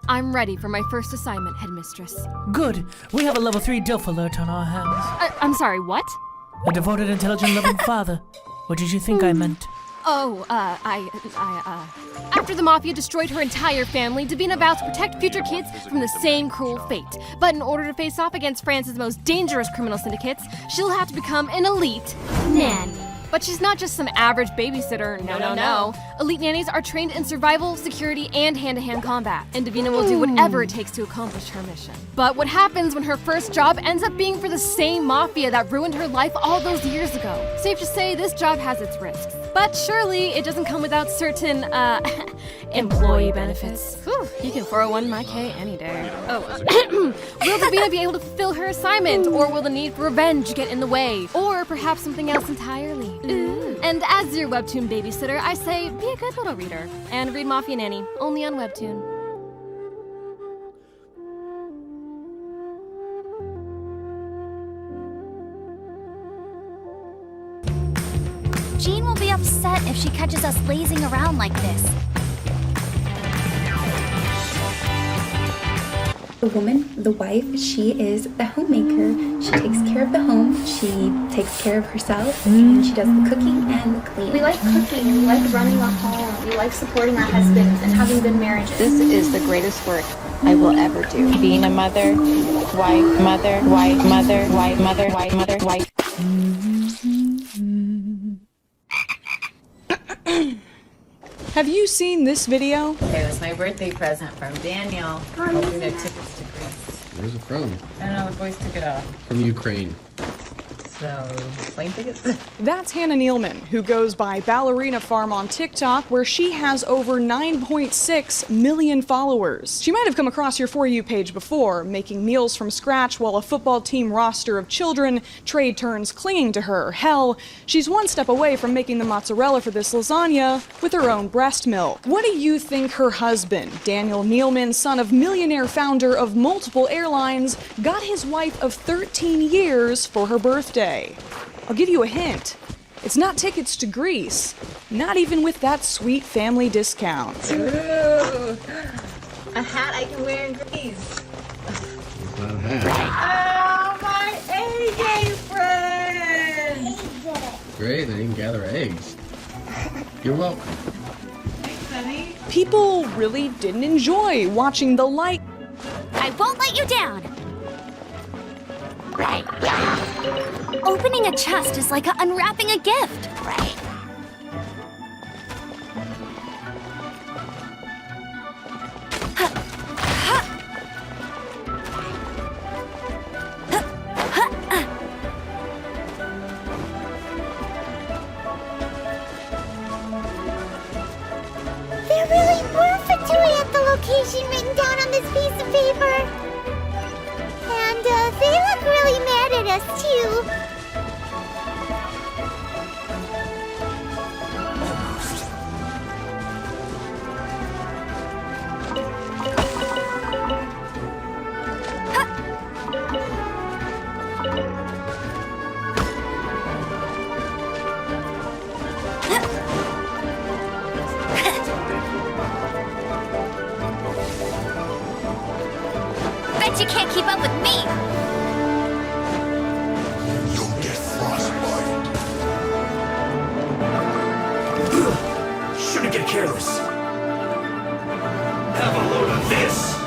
S6: I'm ready for my first assignment, headmistress.
S17: Good. We have a level 3 DILF alert on our hands.
S6: I'm sorry, what?
S17: A devoted, intelligent, loving father. What did you think I meant?
S6: Oh, After the Mafia destroyed her entire family, Davina vowed to protect future kids from the same cruel fate. But in order to face off against France's most dangerous criminal syndicates, she'll have to become an elite nanny. But she's not just some average babysitter, no. Elite nannies are trained in survival, security, and hand-to-hand combat, and Davina will do whatever it takes to accomplish her mission. But what happens when her first job ends up being for the same Mafia that ruined her life all those years ago? Safe to say, this job has its risks. But surely, it doesn't come without certain, employee benefits. Whew, you can 401(k) any day. Oh, will Davina be able to fulfill her assignment, or will the need for revenge get in the way? Or perhaps something else entirely? Ooh. And as your Webtoon babysitter, I say, be a good little reader, and read Mafia Nanny, only on Webtoon.
S4: Jean will be upset if she catches us lazing around like this.
S18: The woman, the wife, she is the homemaker. She takes care of the home, she takes care of herself, and she does the cooking and the cleaning.
S19: We like cooking, we like running a home, we like supporting our husbands and having good marriages.
S21: This is the greatest work I will ever do. Being a mother, wife, mother, wife, mother, wife, mother, wife, mother, wife.
S26: Have you seen this video?
S27: It was my birthday present from Daniel. Hoping their tickets to Greece.
S28: Where's it from?
S27: I don't know, the boys took it off.
S28: From Ukraine.
S18: So, plane tickets?
S26: That's Hannah Nealman, who goes by Ballerina Farm on TikTok, where she has over 9.6 million followers. She might have come across your For You page before, making meals from scratch while a football team roster of children trade turns clinging to her. Hell, she's one step away from making the mozzarella for this lasagna with her own breast milk. What do you think her husband, Daniel Nealman, son of millionaire founder of multiple airlines, got his wife of 13 years for her birthday? I'll give you a hint. It's not tickets to Greece. Not even with that sweet family discount.
S27: Ooh, a hat I can wear in Greece.
S28: It's not a hat.
S27: Oh, my A-game friend!
S28: Great, they can gather eggs. You're welcome.
S27: Thanks, honey.
S26: People really didn't enjoy watching the light.
S4: I won't let you down! Opening a chest is like unwrapping a gift. There really were Fatui at the location written down on this piece of paper. And they look really mad at us, too. Bet you can't keep up with me!
S15: You'll get frostbite. Shouldn't get careless. Have a load of this.